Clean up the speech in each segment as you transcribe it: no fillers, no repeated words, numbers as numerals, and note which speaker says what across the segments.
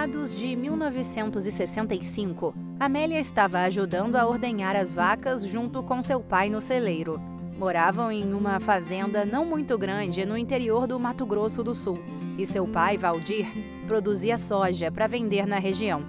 Speaker 1: meados de 1965, Amélia estava ajudando a ordenhar as vacas junto com seu pai no celeiro. Moravam em uma fazenda não muito grande no interior do Mato Grosso do Sul, e seu pai, Valdir, produzia soja para vender na região.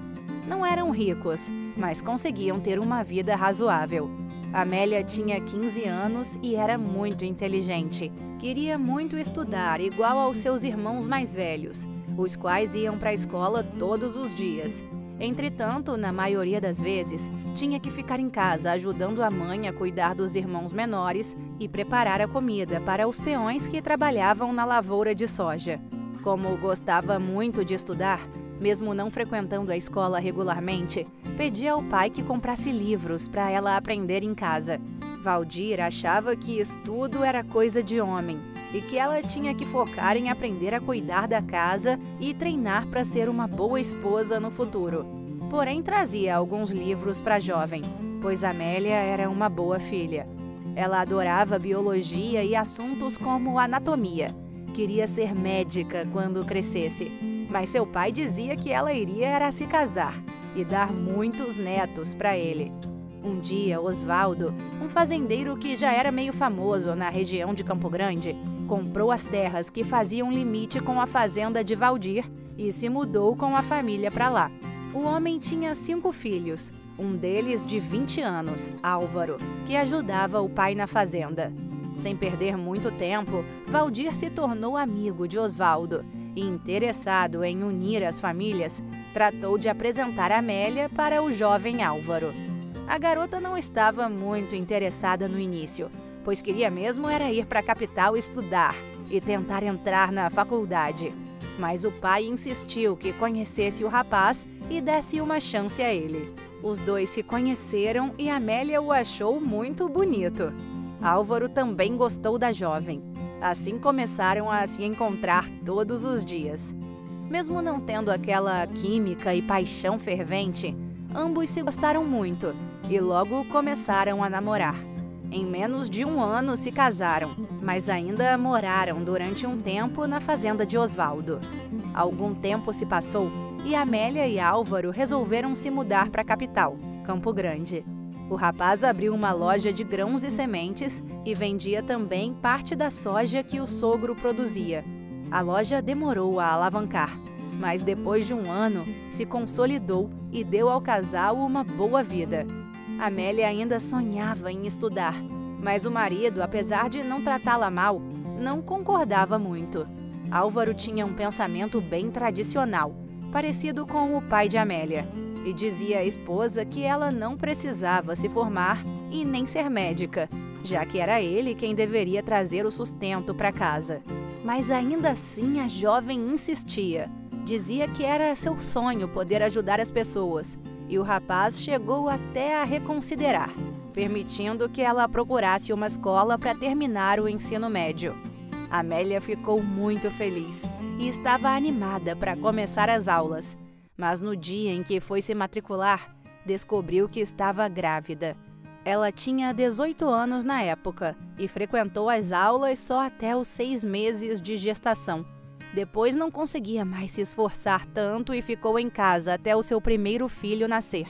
Speaker 1: Não eram ricos, mas conseguiam ter uma vida razoável. Amélia tinha 15 anos e era muito inteligente. Queria muito estudar, igual aos seus irmãos mais velhos, os quais iam para a escola todos os dias. Entretanto, na maioria das vezes, tinha que ficar em casa ajudando a mãe a cuidar dos irmãos menores e preparar a comida para os peões que trabalhavam na lavoura de soja. Como gostava muito de estudar, mesmo não frequentando a escola regularmente, pedia ao pai que comprasse livros para ela aprender em casa. Valdir achava que estudo era coisa de homem e que ela tinha que focar em aprender a cuidar da casa e treinar para ser uma boa esposa no futuro. Porém, trazia alguns livros para a jovem, pois Amélia era uma boa filha. Ela adorava biologia e assuntos como anatomia. Queria ser médica quando crescesse, mas seu pai dizia que ela iria era se casar e dar muitos netos para ele. Um dia, Osvaldo, um fazendeiro que já era meio famoso na região de Campo Grande, comprou as terras que faziam limite com a fazenda de Valdir e se mudou com a família para lá. O homem tinha 5 filhos, um deles de 20 anos, Álvaro, que ajudava o pai na fazenda. Sem perder muito tempo, Valdir se tornou amigo de Osvaldo e, interessado em unir as famílias, tratou de apresentar Amélia para o jovem Álvaro. A garota não estava muito interessada no início, pois queria mesmo era ir para a capital estudar e tentar entrar na faculdade. Mas o pai insistiu que conhecesse o rapaz e desse uma chance a ele. Os dois se conheceram e Amélia o achou muito bonito. Álvaro também gostou da jovem. Assim começaram a se encontrar todos os dias. Mesmo não tendo aquela química e paixão fervente, ambos se gostaram muito e logo começaram a namorar. Em menos de um ano se casaram, mas ainda moraram durante um tempo na fazenda de Osvaldo. Algum tempo se passou e Amélia e Álvaro resolveram se mudar para a capital, Campo Grande. O rapaz abriu uma loja de grãos e sementes e vendia também parte da soja que o sogro produzia. A loja demorou a alavancar, mas depois de um ano se consolidou e deu ao casal uma boa vida. Amélia ainda sonhava em estudar, mas o marido, apesar de não tratá-la mal, não concordava muito. Álvaro tinha um pensamento bem tradicional, parecido com o pai de Amélia, e dizia à esposa que ela não precisava se formar e nem ser médica, já que era ele quem deveria trazer o sustento para casa. Mas ainda assim a jovem insistia. Dizia que era seu sonho poder ajudar as pessoas, e o rapaz chegou até a reconsiderar, permitindo que ela procurasse uma escola para terminar o ensino médio. Amélia ficou muito feliz e estava animada para começar as aulas, mas no dia em que foi se matricular, descobriu que estava grávida. Ela tinha 18 anos na época e frequentou as aulas só até os 6 meses de gestação. Depois não conseguia mais se esforçar tanto e ficou em casa até o seu primeiro filho nascer.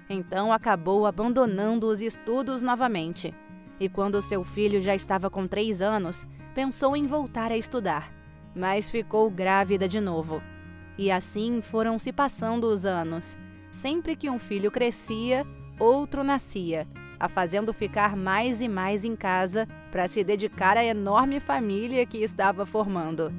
Speaker 1: Então acabou abandonando os estudos novamente. E quando seu filho já estava com 3 anos, pensou em voltar a estudar, mas ficou grávida de novo. E assim foram se passando os anos. Sempre que um filho crescia, outro nascia, a fazendo ficar mais e mais em casa para se dedicar à enorme família que estava formando.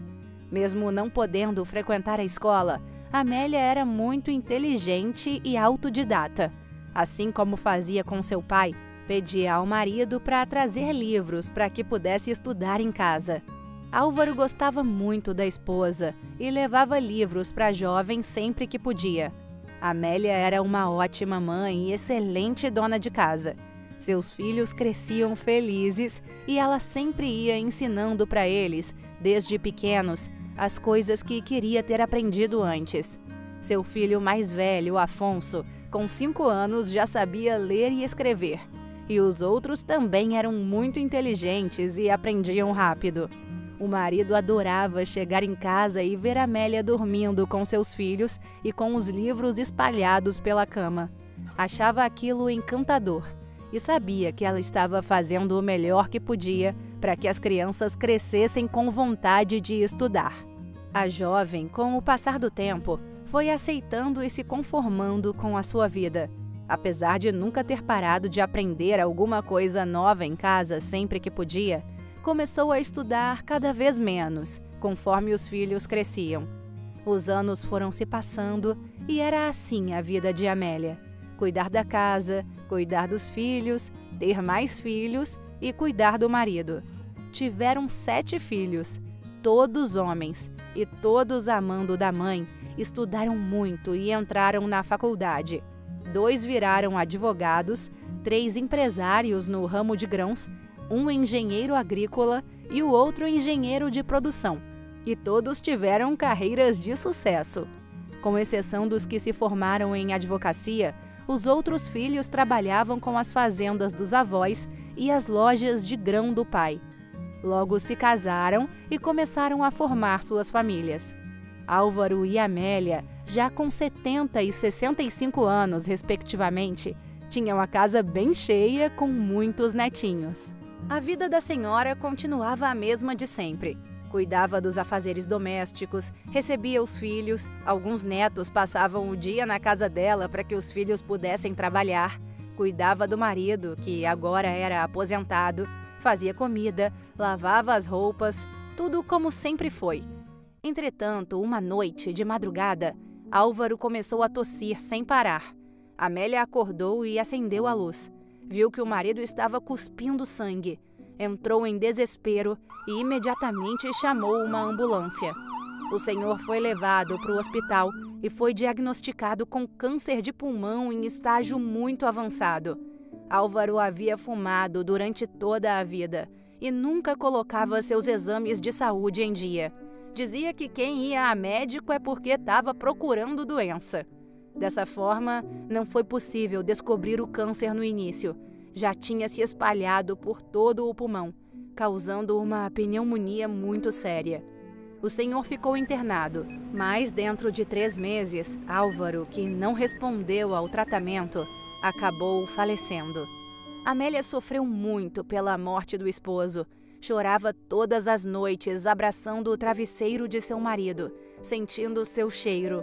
Speaker 1: Mesmo não podendo frequentar a escola, Amélia era muito inteligente e autodidata. Assim como fazia com seu pai, pedia ao marido para trazer livros para que pudesse estudar em casa. Álvaro gostava muito da esposa e levava livros para a jovem sempre que podia. Amélia era uma ótima mãe e excelente dona de casa. Seus filhos cresciam felizes e ela sempre ia ensinando para eles, desde pequenos, as coisas que queria ter aprendido antes. Seu filho mais velho, Afonso, com 5 anos, já sabia ler e escrever. E os outros também eram muito inteligentes e aprendiam rápido. O marido adorava chegar em casa e ver Amélia dormindo com seus filhos e com os livros espalhados pela cama. Achava aquilo encantador e sabia que ela estava fazendo o melhor que podia para que as crianças crescessem com vontade de estudar. A jovem, com o passar do tempo, foi aceitando e se conformando com a sua vida. Apesar de nunca ter parado de aprender alguma coisa nova em casa sempre que podia, começou a estudar cada vez menos, conforme os filhos cresciam. Os anos foram se passando e era assim a vida de Amélia: cuidar da casa, cuidar dos filhos, ter mais filhos e cuidar do marido. Tiveram 7 filhos, todos homens, e todos amando da mãe, estudaram muito e entraram na faculdade. 2 viraram advogados, 3 empresários no ramo de grãos, um engenheiro agrícola e o outro engenheiro de produção. E todos tiveram carreiras de sucesso. Com exceção dos que se formaram em advocacia, os outros filhos trabalhavam com as fazendas dos avós e as lojas de grão do pai. Logo se casaram e começaram a formar suas famílias. Álvaro e Amélia, já com 70 e 65 anos, respectivamente, tinham a casa bem cheia com muitos netinhos. A vida da senhora continuava a mesma de sempre. Cuidava dos afazeres domésticos, recebia os filhos, alguns netos passavam o dia na casa dela para que os filhos pudessem trabalhar, cuidava do marido, que agora era aposentado, fazia comida, lavava as roupas, tudo como sempre foi. Entretanto, uma noite, de madrugada, Álvaro começou a tossir sem parar. Amélia acordou e acendeu a luz. Viu que o marido estava cuspindo sangue. Entrou em desespero e imediatamente chamou uma ambulância. O senhor foi levado para o hospital e foi diagnosticado com câncer de pulmão em estágio muito avançado. Álvaro havia fumado durante toda a vida e nunca colocava seus exames de saúde em dia. Dizia que quem ia a médico é porque estava procurando doença. Dessa forma, não foi possível descobrir o câncer no início. Já tinha se espalhado por todo o pulmão, causando uma pneumonia muito séria. O senhor ficou internado, mas dentro de 3 meses, Álvaro, que não respondeu ao tratamento, acabou falecendo. Amélia sofreu muito pela morte do esposo. Chorava todas as noites abraçando o travesseiro de seu marido, sentindo seu cheiro.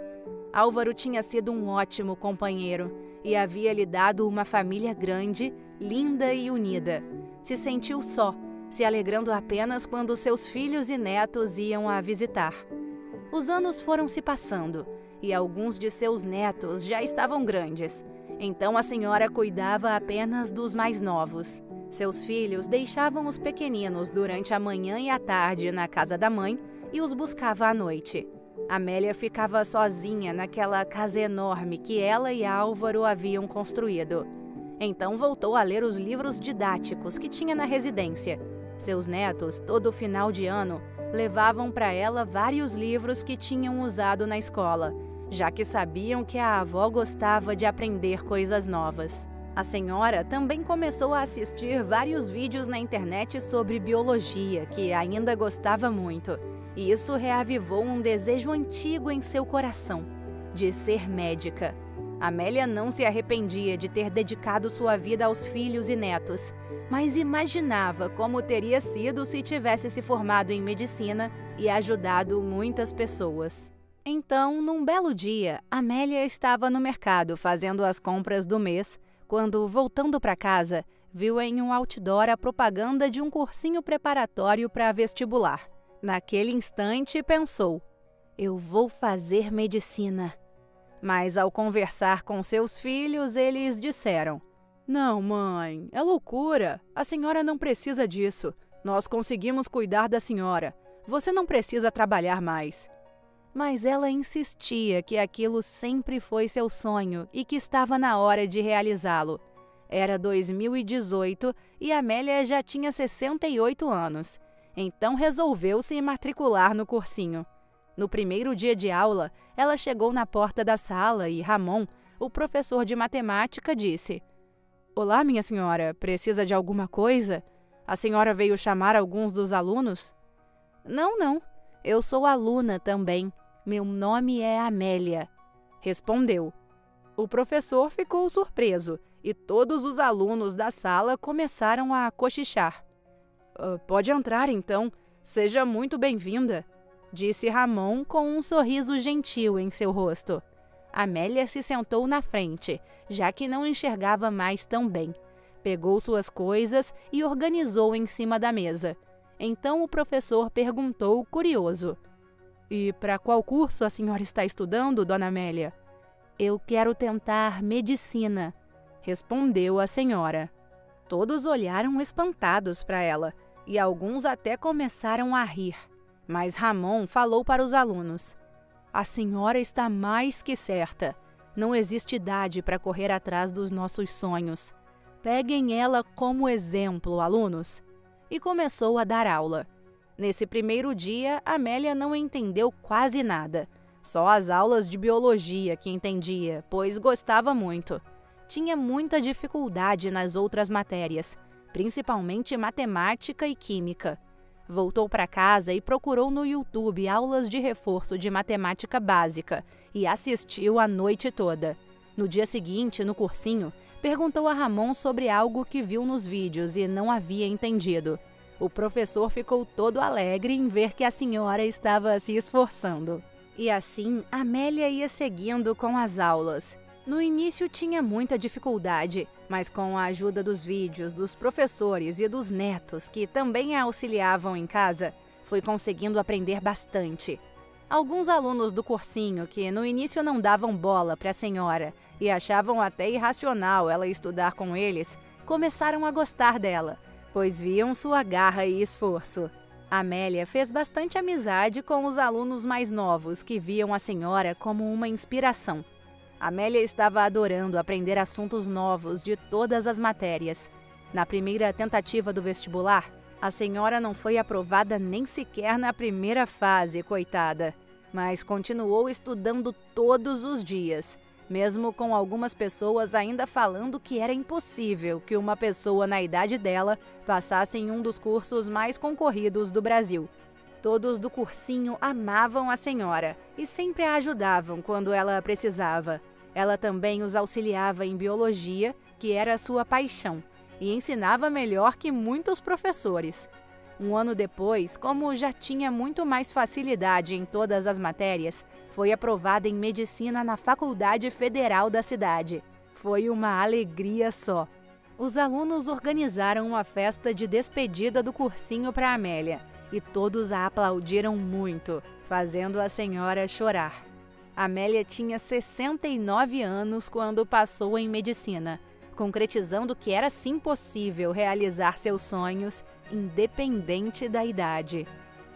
Speaker 1: Álvaro tinha sido um ótimo companheiro e havia lhe dado uma família grande, linda e unida. Se sentiu só, se alegrando apenas quando seus filhos e netos iam a visitar. Os anos foram se passando e alguns de seus netos já estavam grandes. Então a senhora cuidava apenas dos mais novos. Seus filhos deixavam os pequeninos durante a manhã e a tarde na casa da mãe e os buscava à noite. Amélia ficava sozinha naquela casa enorme que ela e Álvaro haviam construído. Então voltou a ler os livros didáticos que tinha na residência. Seus netos, todo final de ano, levavam para ela vários livros que tinham usado na escola, já que sabiam que a avó gostava de aprender coisas novas. A senhora também começou a assistir vários vídeos na internet sobre biologia, que ainda gostava muito. E isso reavivou um desejo antigo em seu coração, de ser médica. Amélia não se arrependia de ter dedicado sua vida aos filhos e netos, mas imaginava como teria sido se tivesse se formado em medicina e ajudado muitas pessoas. Então, num belo dia, Amélia estava no mercado fazendo as compras do mês, quando, voltando para casa, viu em um outdoor a propaganda de um cursinho preparatório para vestibular. Naquele instante, pensou: eu vou fazer medicina. Mas, ao conversar com seus filhos, eles disseram: não, mãe, é loucura. A senhora não precisa disso. Nós conseguimos cuidar da senhora. Você não precisa trabalhar mais. Mas ela insistia que aquilo sempre foi seu sonho e que estava na hora de realizá-lo. Era 2018 e Amélia já tinha 68 anos. Então resolveu se matricular no cursinho. No primeiro dia de aula, ela chegou na porta da sala e Ramon, o professor de matemática, disse: olá, minha senhora, precisa de alguma coisa? A senhora veio chamar alguns dos alunos? Não, não. Eu sou aluna também. Meu nome é Amélia, respondeu. O professor ficou surpreso e todos os alunos da sala começaram a cochichar. Pode entrar, então. Seja muito bem-vinda, disse Ramon com um sorriso gentil em seu rosto. Amélia se sentou na frente, já que não enxergava mais tão bem. Pegou suas coisas e organizou em cima da mesa. Então o professor perguntou, curioso: E para qual curso a senhora está estudando, dona Amélia? Eu quero tentar medicina, respondeu a senhora. Todos olharam espantados para ela e alguns até começaram a rir. Mas Ramon falou para os alunos: A senhora está mais que certa. Não existe idade para correr atrás dos nossos sonhos. Peguem ela como exemplo, alunos. E começou a dar aula. Nesse primeiro dia, Amélia não entendeu quase nada. Só as aulas de biologia que entendia, pois gostava muito. Tinha muita dificuldade nas outras matérias, principalmente matemática e química. Voltou para casa e procurou no YouTube aulas de reforço de matemática básica e assistiu a noite toda. No dia seguinte, no cursinho, perguntou a Ramon sobre algo que viu nos vídeos e não havia entendido. O professor ficou todo alegre em ver que a senhora estava se esforçando. E assim, Amélia ia seguindo com as aulas. No início tinha muita dificuldade, mas com a ajuda dos vídeos, dos professores e dos netos, que também a auxiliavam em casa, foi conseguindo aprender bastante. Alguns alunos do cursinho, que no início não davam bola para a senhora e achavam até irracional ela estudar com eles, começaram a gostar dela, pois viam sua garra e esforço. Amélia fez bastante amizade com os alunos mais novos, que viam a senhora como uma inspiração. Amélia estava adorando aprender assuntos novos de todas as matérias. Na primeira tentativa do vestibular, a senhora não foi aprovada nem sequer na primeira fase, coitada. Mas continuou estudando todos os dias, mesmo com algumas pessoas ainda falando que era impossível que uma pessoa na idade dela passasse em um dos cursos mais concorridos do Brasil. Todos do cursinho amavam a senhora e sempre a ajudavam quando ela precisava. Ela também os auxiliava em biologia, que era sua paixão, e ensinava melhor que muitos professores. Um ano depois, como já tinha muito mais facilidade em todas as matérias, foi aprovada em medicina na Faculdade Federal da cidade. Foi uma alegria só. Os alunos organizaram uma festa de despedida do cursinho para Amélia e todos a aplaudiram muito, fazendo a senhora chorar. Amélia tinha 69 anos quando passou em medicina, concretizando que era sim possível realizar seus sonhos, independente da idade.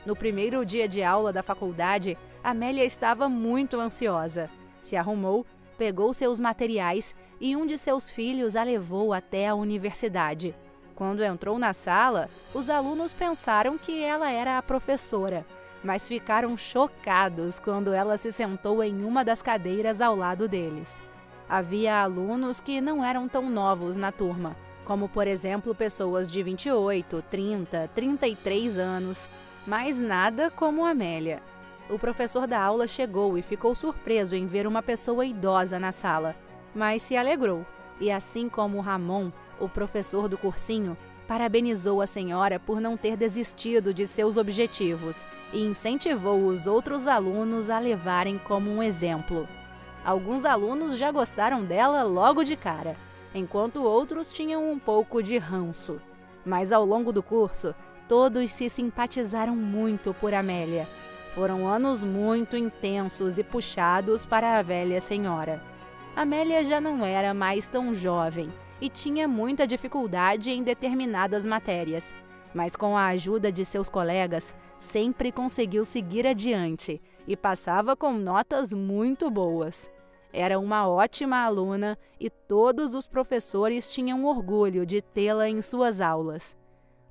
Speaker 1: No primeiro dia de aula da faculdade, Amélia estava muito ansiosa. Se arrumou, pegou seus materiais e um de seus filhos a levou até a universidade. Quando entrou na sala, os alunos pensaram que ela era a professora, mas ficaram chocados quando ela se sentou em uma das cadeiras ao lado deles. Havia alunos que não eram tão novos na turma, como, por exemplo, pessoas de 28, 30, 33 anos, mas nada como Amélia. O professor da aula chegou e ficou surpreso em ver uma pessoa idosa na sala, mas se alegrou. E assim como Ramon, o professor do cursinho, parabenizou a senhora por não ter desistido de seus objetivos e incentivou os outros alunos a levarem como um exemplo. Alguns alunos já gostaram dela logo de cara, enquanto outros tinham um pouco de ranço. Mas ao longo do curso, todos se simpatizaram muito por Amélia. Foram anos muito intensos e puxados para a velha senhora. Amélia já não era mais tão jovem e tinha muita dificuldade em determinadas matérias, mas com a ajuda de seus colegas, sempre conseguiu seguir adiante e passava com notas muito boas. Era uma ótima aluna e todos os professores tinham orgulho de tê-la em suas aulas.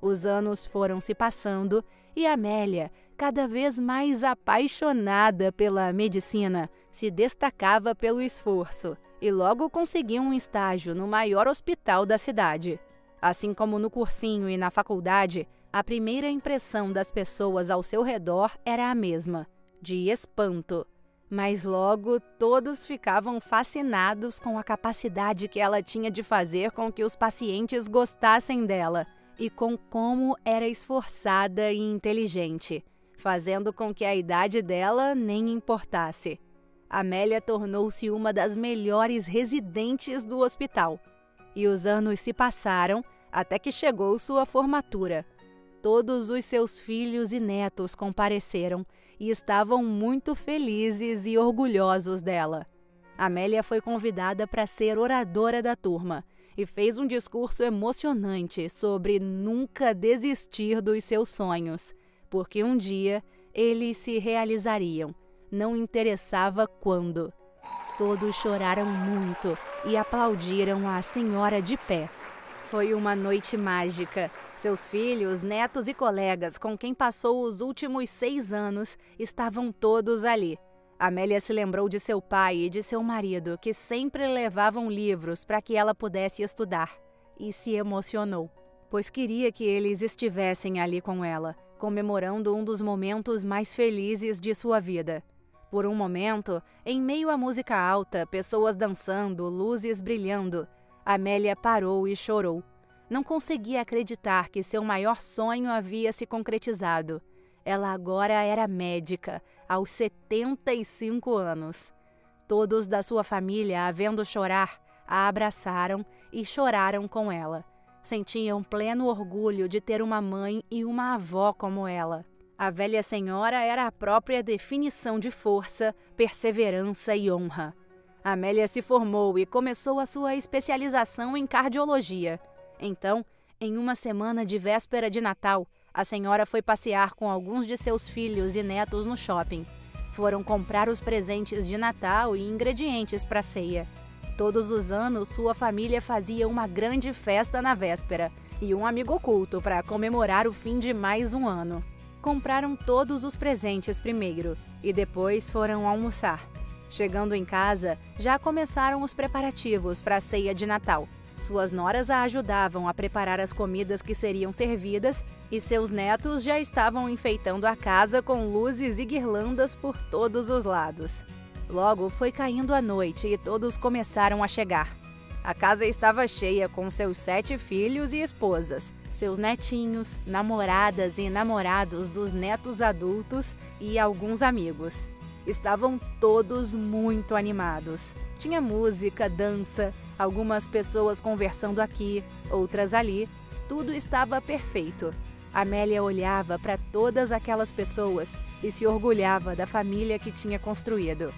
Speaker 1: Os anos foram se passando e Amélia, cada vez mais apaixonada pela medicina, se destacava pelo esforço e logo conseguiu um estágio no maior hospital da cidade. Assim como no cursinho e na faculdade, A primeira impressão das pessoas ao seu redor era a mesma, de espanto. Mas logo todos ficavam fascinados com a capacidade que ela tinha de fazer com que os pacientes gostassem dela e com como era esforçada e inteligente, fazendo com que a idade dela nem importasse. Amélia tornou-se uma das melhores residentes do hospital. E os anos se passaram até que chegou sua formatura. Todos os seus filhos e netos compareceram e estavam muito felizes e orgulhosos dela. Amélia foi convidada para ser oradora da turma e fez um discurso emocionante sobre nunca desistir dos seus sonhos, porque um dia eles se realizariam, não interessava quando. Todos choraram muito e aplaudiram a senhora de pé. Foi uma noite mágica. Seus filhos, netos e colegas com quem passou os últimos 6 anos estavam todos ali. Amélia se lembrou de seu pai e de seu marido, que sempre levavam livros para que ela pudesse estudar, e se emocionou, pois queria que eles estivessem ali com ela, comemorando um dos momentos mais felizes de sua vida. Por um momento, em meio à música alta, pessoas dançando, luzes brilhando, Amélia parou e chorou. Não conseguia acreditar que seu maior sonho havia se concretizado. Ela agora era médica, aos 75 anos. Todos da sua família, a vendo chorar, a abraçaram e choraram com ela. Sentiam pleno orgulho de ter uma mãe e uma avó como ela. A velha senhora era a própria definição de força, perseverança e honra. Amélia se formou e começou a sua especialização em cardiologia. Então, em uma semana de véspera de Natal, a senhora foi passear com alguns de seus filhos e netos no shopping. Foram comprar os presentes de Natal e ingredientes para a ceia. Todos os anos, sua família fazia uma grande festa na véspera e um amigo oculto para comemorar o fim de mais um ano. Compraram todos os presentes primeiro e depois foram almoçar. Chegando em casa, já começaram os preparativos para a ceia de Natal. Suas noras a ajudavam a preparar as comidas que seriam servidas e seus netos já estavam enfeitando a casa com luzes e guirlandas por todos os lados. Logo foi caindo a noite e todos começaram a chegar. A casa estava cheia com seus 7 filhos e esposas, seus netinhos, namoradas e namorados dos netos adultos e alguns amigos. Estavam todos muito animados. Tinha música, dança, algumas pessoas conversando aqui, outras ali. Tudo estava perfeito. Amélia olhava para todas aquelas pessoas e se orgulhava da família que tinha construído.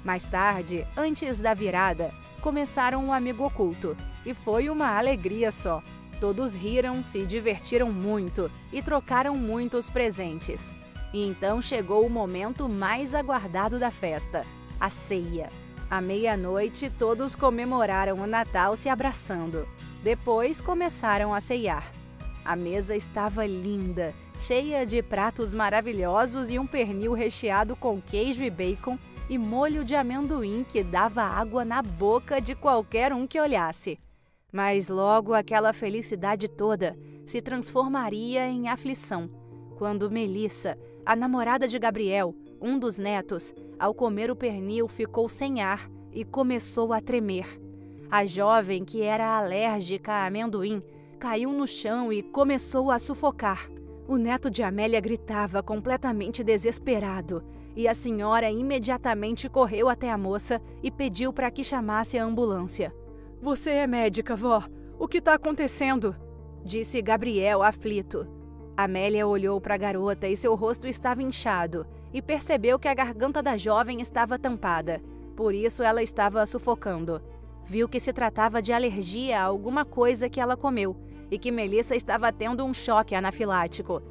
Speaker 1: Mais tarde, antes da virada, começaram o amigo oculto e foi uma alegria só. Todos riram, se divertiram muito e trocaram muitos presentes. E então chegou o momento mais aguardado da festa, a ceia. À meia-noite, todos comemoraram o Natal se abraçando. Depois começaram a ceiar. A mesa estava linda, cheia de pratos maravilhosos e um pernil recheado com queijo e bacon e molho de amendoim que dava água na boca de qualquer um que olhasse. Mas logo aquela felicidade toda se transformaria em aflição, quando Melissa, a namorada de Gabriel, um dos netos, ao comer o pernil ficou sem ar e começou a tremer. A jovem, que era alérgica a amendoim, caiu no chão e começou a sufocar. O neto de Amélia gritava completamente desesperado e a senhora imediatamente correu até a moça e pediu para que chamasse a ambulância. "Você é médica, vó. O que está acontecendo?" disse Gabriel, aflito. Amélia olhou para a garota e seu rosto estava inchado e percebeu que a garganta da jovem estava tampada. Por isso ela estava sufocando. Viu que se tratava de alergia a alguma coisa que ela comeu e que Melissa estava tendo um choque anafilático.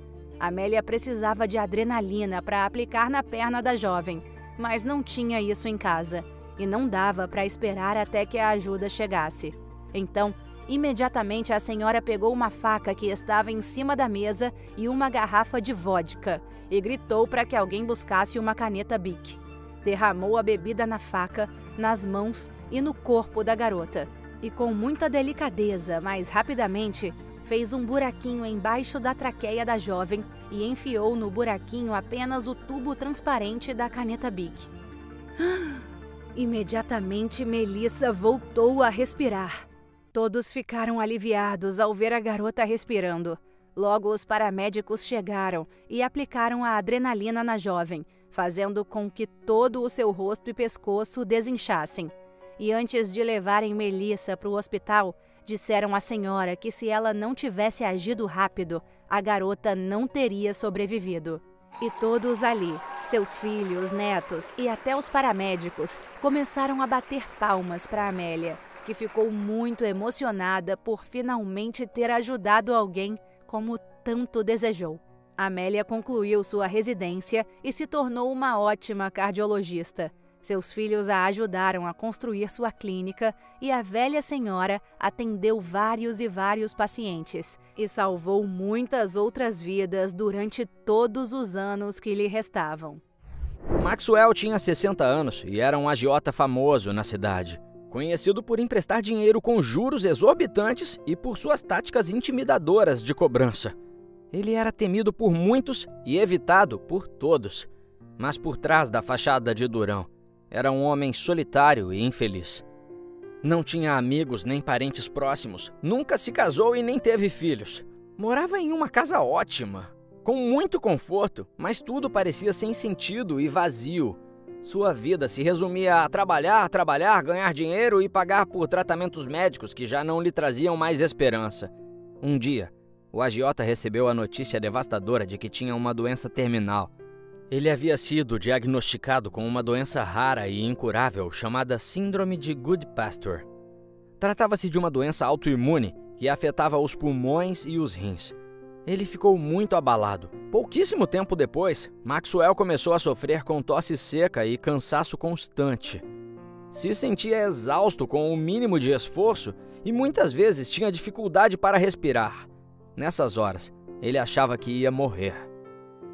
Speaker 1: Amélia precisava de adrenalina para aplicar na perna da jovem, mas não tinha isso em casa e não dava para esperar até que a ajuda chegasse. Então, imediatamente a senhora pegou uma faca que estava em cima da mesa e uma garrafa de vodka e gritou para que alguém buscasse uma caneta Bic. Derramou a bebida na faca, nas mãos e no corpo da garota. E com muita delicadeza, mas rapidamente, fez um buraquinho embaixo da traqueia da jovem e enfiou no buraquinho apenas o tubo transparente da caneta Bic. Imediatamente, Melissa voltou a respirar. Todos ficaram aliviados ao ver a garota respirando. Logo, os paramédicos chegaram e aplicaram a adrenalina na jovem, fazendo com que todo o seu rosto e pescoço desinchassem. E antes de levarem Melissa para o hospital, disseram à senhora que se ela não tivesse agido rápido, a garota não teria sobrevivido. E todos ali, seus filhos, netos e até os paramédicos, começaram a bater palmas para Amélia, que ficou muito emocionada por finalmente ter ajudado alguém como tanto desejou. Amélia concluiu sua residência e se tornou uma ótima cardiologista. Seus filhos a ajudaram a construir sua clínica e a velha senhora atendeu vários e vários pacientes e salvou muitas outras vidas durante todos os anos que lhe restavam.
Speaker 2: Maxwell tinha 60 anos e era um agiota famoso na cidade, conhecido por emprestar dinheiro com juros exorbitantes e por suas táticas intimidadoras de cobrança. Ele era temido por muitos e evitado por todos, mas por trás da fachada de durão, era um homem solitário e infeliz. Não tinha amigos nem parentes próximos, nunca se casou e nem teve filhos. Morava em uma casa ótima, com muito conforto, mas tudo parecia sem sentido e vazio. Sua vida se resumia a trabalhar, ganhar dinheiro e pagar por tratamentos médicos que já não lhe traziam mais esperança. Um dia, o agiota recebeu a notícia devastadora de que tinha uma doença terminal. Ele havia sido diagnosticado com uma doença rara e incurável chamada Síndrome de Goodpasture. Tratava-se de uma doença autoimune que afetava os pulmões e os rins. Ele ficou muito abalado. Pouquíssimo tempo depois, Maxwell começou a sofrer com tosse seca e cansaço constante. Se sentia exausto com o mínimo de esforço e muitas vezes tinha dificuldade para respirar. Nessas horas, ele achava que ia morrer.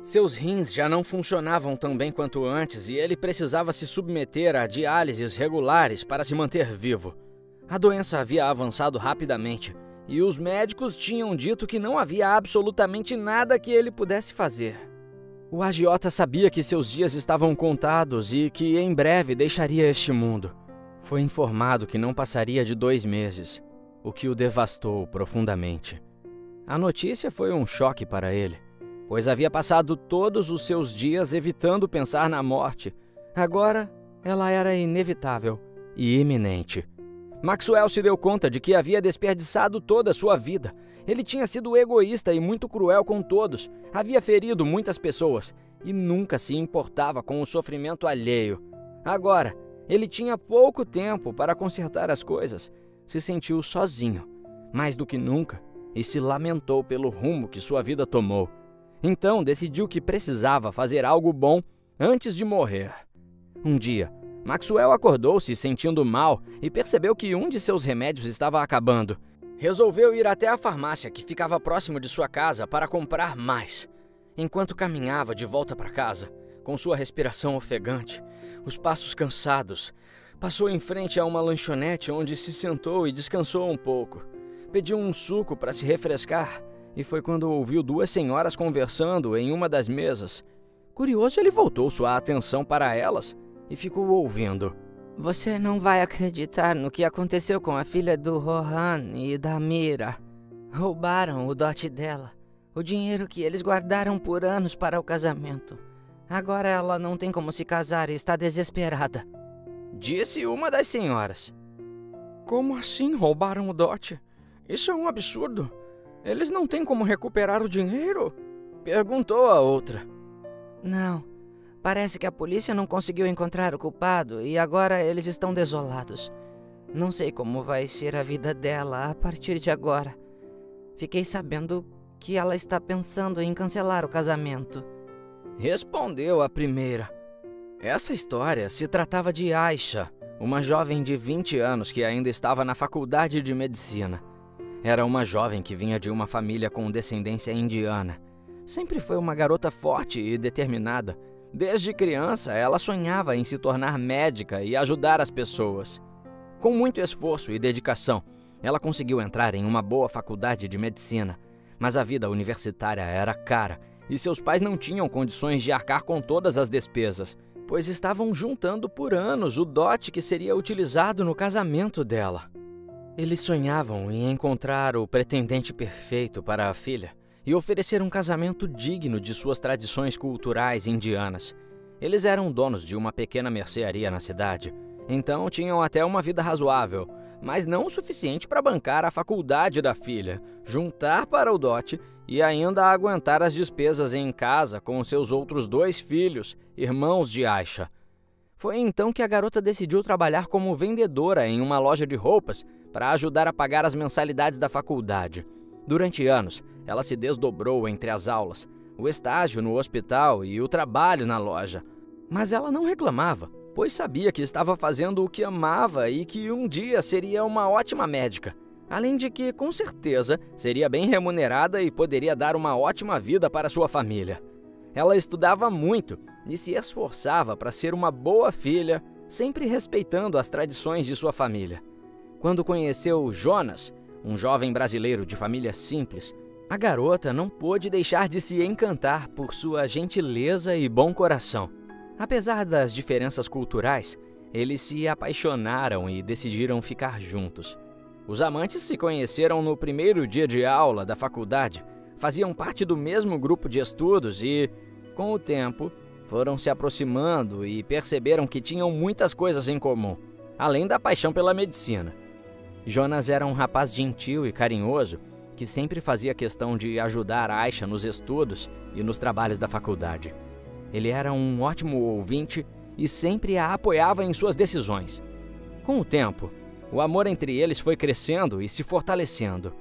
Speaker 2: Seus rins já não funcionavam tão bem quanto antes e ele precisava se submeter a diálises regulares para se manter vivo. A doença havia avançado rapidamente e os médicos tinham dito que não havia absolutamente nada que ele pudesse fazer. O agiota sabia que seus dias estavam contados e que em breve deixaria este mundo. Foi informado que não passaria de 2 meses, o que o devastou profundamente. A notícia foi um choque para ele, pois havia passado todos os seus dias evitando pensar na morte. Agora, ela era inevitável e iminente. Maxwell se deu conta de que havia desperdiçado toda a sua vida. Ele tinha sido egoísta e muito cruel com todos, havia ferido muitas pessoas e nunca se importava com o sofrimento alheio. Agora, ele tinha pouco tempo para consertar as coisas. Se sentiu sozinho, mais do que nunca, e se lamentou pelo rumo que sua vida tomou. Então decidiu que precisava fazer algo bom antes de morrer. Um dia, Maxwell acordou se sentindo mal e percebeu que um de seus remédios estava acabando. Resolveu ir até a farmácia que ficava próximo de sua casa para comprar mais. Enquanto caminhava de volta para casa, com sua respiração ofegante, os passos cansados, passou em frente a uma lanchonete onde se sentou e descansou um pouco. Pediu um suco para se refrescar e foi quando ouviu 2 senhoras conversando em uma das mesas. Curioso, ele voltou sua atenção para elas e ficou ouvindo. Você não vai acreditar no que aconteceu com a filha do Rohan e da Mira. Roubaram o dote dela, o dinheiro que eles guardaram por anos para o casamento. Agora ela não tem como se casar e está desesperada. Disse uma das senhoras. Como assim roubaram o dote? Isso é um absurdo. Eles não têm como recuperar o dinheiro? Perguntou a outra. Não. Parece que a polícia não conseguiu encontrar o culpado e agora eles estão desolados. Não sei como vai ser a vida dela a partir de agora. Fiquei sabendo que ela está pensando em cancelar o casamento. Respondeu a primeira. Essa história se tratava de Aisha, uma jovem de 20 anos que ainda estava na faculdade de medicina. Era uma jovem que vinha de uma família com descendência indiana. Sempre foi uma garota forte e determinada. Desde criança, ela sonhava em se tornar médica e ajudar as pessoas. Com muito esforço e dedicação, Ela conseguiu entrar em uma boa faculdade de medicina, mas a vida universitária era cara e seus pais não tinham condições de arcar com todas as despesas, pois estavam juntando por anos o dote que seria utilizado no casamento dela. Eles sonhavam em encontrar o pretendente perfeito para a filha e oferecer um casamento digno de suas tradições culturais indianas. Eles eram donos de uma pequena mercearia na cidade, então tinham até uma vida razoável, mas não o suficiente para bancar a faculdade da filha, juntar para o dote e ainda aguentar as despesas em casa com seus outros 2 filhos, irmãos de Aisha. Foi então que a garota decidiu trabalhar como vendedora em uma loja de roupas para ajudar a pagar as mensalidades da faculdade. Durante anos, ela se desdobrou entre as aulas, o estágio no hospital e o trabalho na loja. Mas ela não reclamava, pois sabia que estava fazendo o que amava e que um dia seria uma ótima médica. Além de que, com certeza, seria bem remunerada e poderia dar uma ótima vida para sua família. Ela estudava muito e se esforçava para ser uma boa filha, sempre respeitando as tradições de sua família. Quando conheceu Jonas, um jovem brasileiro de família simples, a garota não pôde deixar de se encantar por sua gentileza e bom coração. Apesar das diferenças culturais, eles se apaixonaram e decidiram ficar juntos. Os amantes se conheceram no primeiro dia de aula da faculdade, faziam parte do mesmo grupo de estudos e, com o tempo, foram se aproximando e perceberam que tinham muitas coisas em comum, além da paixão pela medicina. Jonas era um rapaz gentil e carinhoso que sempre fazia questão de ajudar Aisha nos estudos e nos trabalhos da faculdade. Ele era um ótimo ouvinte e sempre a apoiava em suas decisões. Com o tempo, o amor entre eles foi crescendo e se fortalecendo,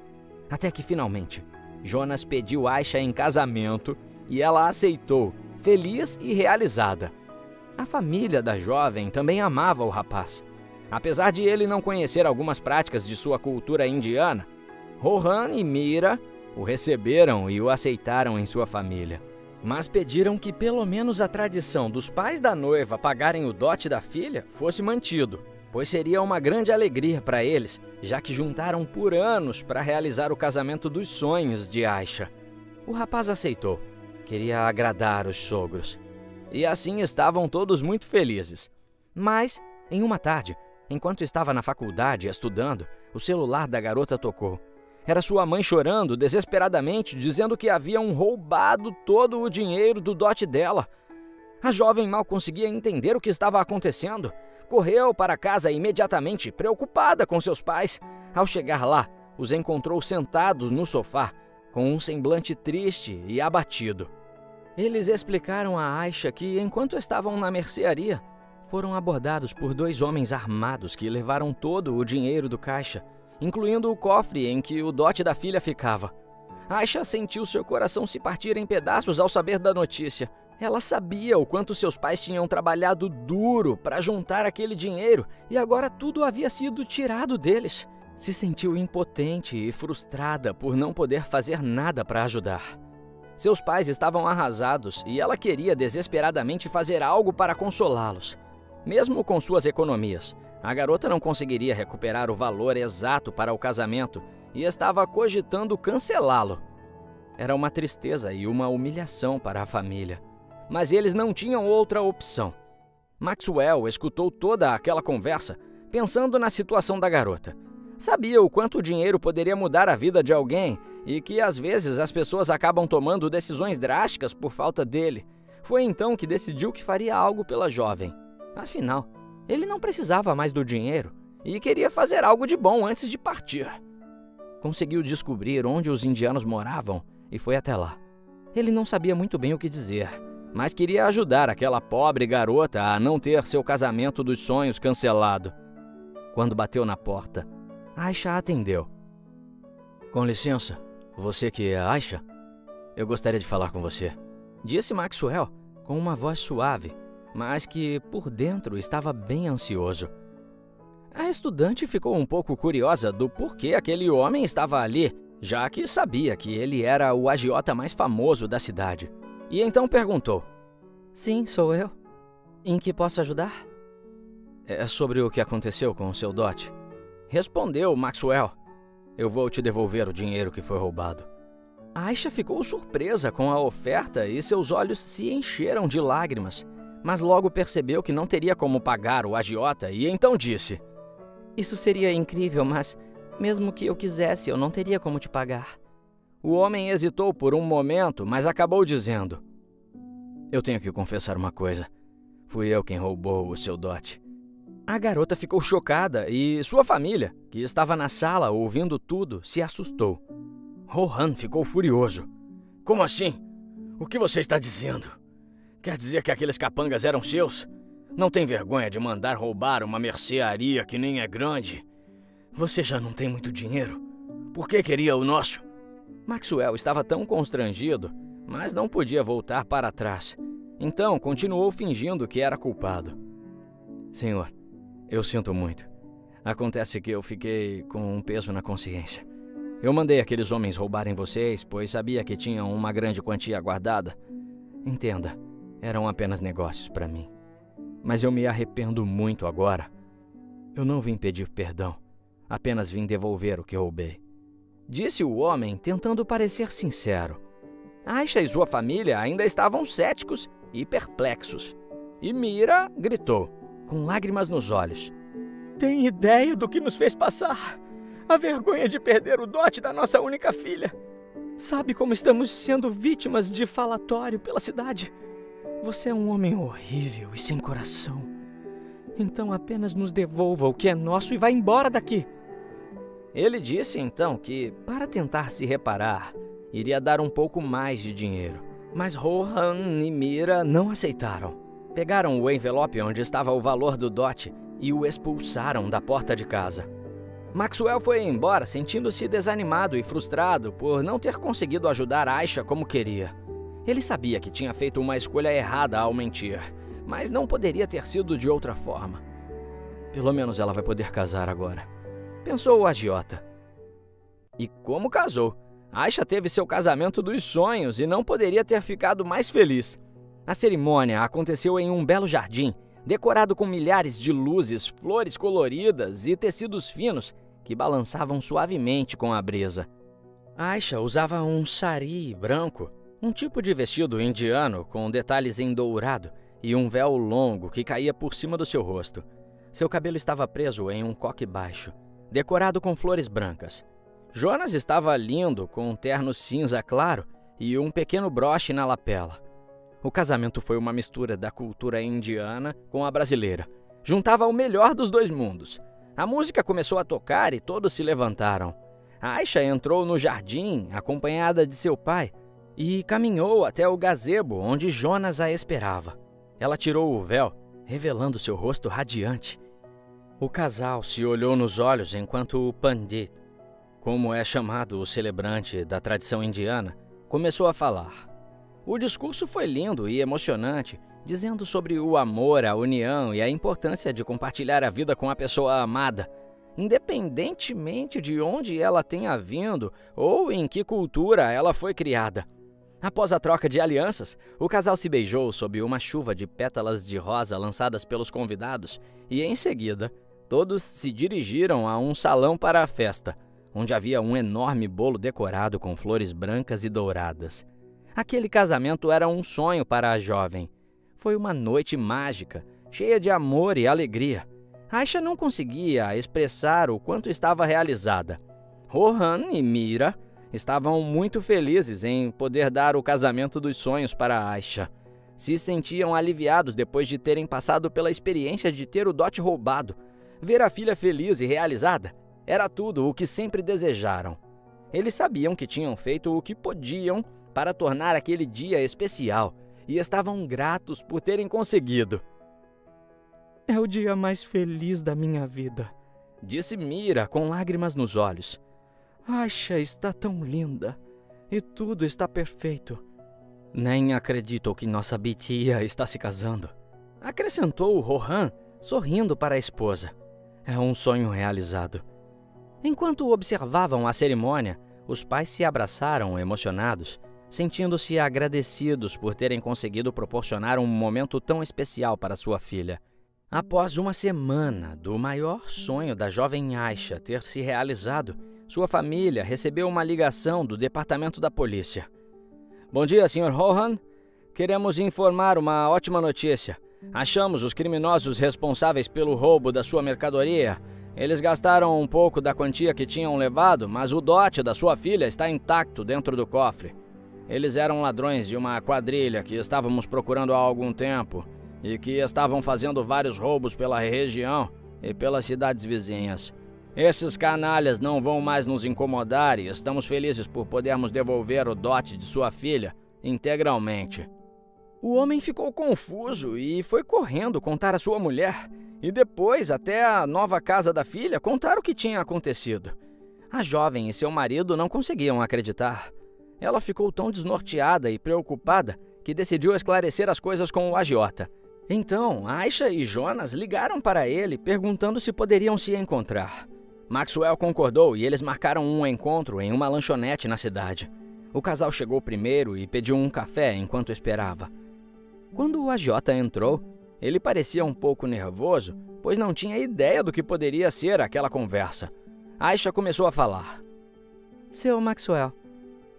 Speaker 2: até que finalmente Jonas pediu Aisha em casamento e ela aceitou, feliz e realizada. A família da jovem também amava o rapaz. Apesar de ele não conhecer algumas práticas de sua cultura indiana, Rohan e Mira o receberam e o aceitaram em sua família. Mas pediram que pelo menos a tradição dos pais da noiva pagarem o dote da filha fosse mantido, pois seria uma grande alegria para eles, já que juntaram por anos para realizar o casamento dos sonhos de Aisha. O rapaz aceitou, queria agradar os sogros. E assim estavam todos muito felizes. Mas, em uma tarde, enquanto estava na faculdade estudando, o celular da garota tocou. Era sua mãe chorando desesperadamente, dizendo que haviam roubado todo o dinheiro do dote dela. A jovem mal conseguia entender o que estava acontecendo. Correu para casa imediatamente, preocupada com seus pais. Ao chegar lá, os encontrou sentados no sofá, com um semblante triste e abatido. Eles explicaram a Aisha que, enquanto estavam na mercearia, foram abordados por 2 homens armados que levaram todo o dinheiro do caixa, incluindo o cofre em que o dote da filha ficava. Aisha sentiu seu coração se partir em pedaços ao saber da notícia. Ela sabia o quanto seus pais tinham trabalhado duro para juntar aquele dinheiro e agora tudo havia sido tirado deles. Se sentiu impotente e frustrada por não poder fazer nada para ajudar. Seus pais estavam arrasados e ela queria desesperadamente fazer algo para consolá-los. Mesmo com suas economias, a garota não conseguiria recuperar o valor exato para o casamento e estava cogitando cancelá-lo. Era uma tristeza e uma humilhação para a família, mas eles não tinham outra opção. Maxwell escutou toda aquela conversa, pensando na situação da garota. Sabia o quanto o dinheiro poderia mudar a vida de alguém e que às vezes as pessoas acabam tomando decisões drásticas por falta dele. Foi então que decidiu que faria algo pela jovem. Afinal, ele não precisava mais do dinheiro e queria fazer algo de bom antes de partir. Conseguiu descobrir onde os indianos moravam e foi até lá. Ele não sabia muito bem o que dizer, mas queria ajudar aquela pobre garota a não ter seu casamento dos sonhos cancelado. Quando bateu na porta, Aisha atendeu. "Com licença, você que é Aisha? Eu gostaria de falar com você", disse Maxwell com uma voz suave, mas que por dentro estava bem ansioso. A estudante ficou um pouco curiosa do porquê aquele homem estava ali, já que sabia que ele era o agiota mais famoso da cidade. E então perguntou: "Sim, sou eu. Em que posso ajudar?" "É sobre o que aconteceu com o seu dote", respondeu Maxwell. eu vou te devolver o dinheiro que foi roubado. Aisha ficou surpresa com a oferta e seus olhos se encheram de lágrimas, mas logo percebeu que não teria como pagar o agiota e então disse:
Speaker 3: Isso seria incrível, mas mesmo que eu quisesse, eu não teria como te pagar.
Speaker 2: O homem hesitou por um momento, mas acabou dizendo: Eu tenho que confessar uma coisa. Fui eu quem roubou o seu dote. A garota ficou chocada e sua família, que estava na sala ouvindo tudo, se assustou. Rohan ficou furioso. Como assim? O que você está dizendo? Quer dizer que aqueles capangas eram seus? Não tem vergonha de mandar roubar uma mercearia que nem é grande? Você já não tem muito dinheiro? Por que queria o nosso? Maxwell estava tão constrangido, mas não podia voltar para trás. Então continuou fingindo que era culpado. Senhor, eu sinto muito. Acontece que eu fiquei com um peso na consciência. Eu mandei aqueles homens roubarem vocês, pois sabia que tinham uma grande quantia guardada. Entenda, eram apenas negócios para mim. Mas eu me arrependo muito agora. Eu não vim pedir perdão, apenas vim devolver o que roubei. Disse o homem, tentando parecer sincero. Aisha e sua família ainda estavam céticos e perplexos. E Mira gritou, com lágrimas nos olhos: Tem ideia do que nos fez passar? A vergonha de perder o dote da nossa única filha. Sabe como estamos sendo vítimas de falatório pela cidade? Você é um homem horrível e sem coração. Então apenas nos devolva o que é nosso e vá embora daqui. Ele disse então que, para tentar se reparar, iria dar um pouco mais de dinheiro. Mas Rohan e Mira não aceitaram. Pegaram o envelope onde estava o valor do dote e o expulsaram da porta de casa. Maxwell foi embora sentindo-se desanimado e frustrado por não ter conseguido ajudar Aisha como queria. Ele sabia que tinha feito uma escolha errada ao mentir, mas não poderia ter sido de outra forma. Pelo menos ela vai poder casar agora, pensou o agiota. E como casou, Aisha teve seu casamento dos sonhos e não poderia ter ficado mais feliz. A cerimônia aconteceu em um belo jardim, decorado com milhares de luzes, flores coloridas e tecidos finos que balançavam suavemente com a brisa. Aisha usava um sari branco, um tipo de vestido indiano com detalhes em dourado e um véu longo que caía por cima do seu rosto. Seu cabelo estava preso em um coque baixo, decorado com flores brancas. Jonas estava lindo com um terno cinza claro e um pequeno broche na lapela. O casamento foi uma mistura da cultura indiana com a brasileira. Juntava o melhor dos dois mundos. A música começou a tocar e todos se levantaram. Aisha entrou no jardim, acompanhada de seu pai, e caminhou até o gazebo onde Jonas a esperava. Ela tirou o véu, revelando seu rosto radiante. O casal se olhou nos olhos enquanto o pandit, como é chamado o celebrante da tradição indiana, começou a falar. O discurso foi lindo e emocionante, dizendo sobre o amor, a união e a importância de compartilhar a vida com a pessoa amada, independentemente de onde ela tenha vindo ou em que cultura ela foi criada. Após a troca de alianças, o casal se beijou sob uma chuva de pétalas de rosa lançadas pelos convidados e, em seguida, todos se dirigiram a um salão para a festa, onde havia um enorme bolo decorado com flores brancas e douradas. Aquele casamento era um sonho para a jovem. Foi uma noite mágica, cheia de amor e alegria. Aisha não conseguia expressar o quanto estava realizada. Rohan e Mira estavam muito felizes em poder dar o casamento dos sonhos para Aisha. Se sentiam aliviados depois de terem passado pela experiência de ter o dote roubado. Ver a filha feliz e realizada era tudo o que sempre desejaram. Eles sabiam que tinham feito o que podiam para tornar aquele dia especial e estavam gratos por terem conseguido. É o dia mais feliz da minha vida, disse Mira com lágrimas nos olhos. Aisha está tão linda e tudo está perfeito. Nem acredito que nossa bitia está se casando, acrescentou Rohan, sorrindo para a esposa. É um sonho realizado. Enquanto observavam a cerimônia, os pais se abraçaram emocionados, sentindo-se agradecidos por terem conseguido proporcionar um momento tão especial para sua filha. Após uma semana do maior sonho da jovem Aisha ter se realizado, sua família recebeu uma ligação do departamento da polícia. Bom dia, Sr. Rohan. Queremos informar uma ótima notícia. Achamos os criminosos responsáveis pelo roubo da sua mercadoria. Eles gastaram um pouco da quantia que tinham levado, mas o dote da sua filha está intacto dentro do cofre. Eles eram ladrões de uma quadrilha que estávamos procurando há algum tempo e que estavam fazendo vários roubos pela região e pelas cidades vizinhas. Esses canalhas não vão mais nos incomodar e estamos felizes por podermos devolver o dote de sua filha integralmente. O homem ficou confuso e foi correndo contar à sua mulher e depois até a nova casa da filha contar o que tinha acontecido. A jovem e seu marido não conseguiam acreditar. Ela ficou tão desnorteada e preocupada que decidiu esclarecer as coisas com o agiota. Então, Aisha e Jonas ligaram para ele perguntando se poderiam se encontrar. Maxwell concordou e eles marcaram um encontro em uma lanchonete na cidade. O casal chegou primeiro e pediu um café enquanto esperava. Quando o agiota entrou, ele parecia um pouco nervoso, pois não tinha ideia do que poderia ser aquela conversa. Aisha começou a falar.
Speaker 3: Seu Maxwell,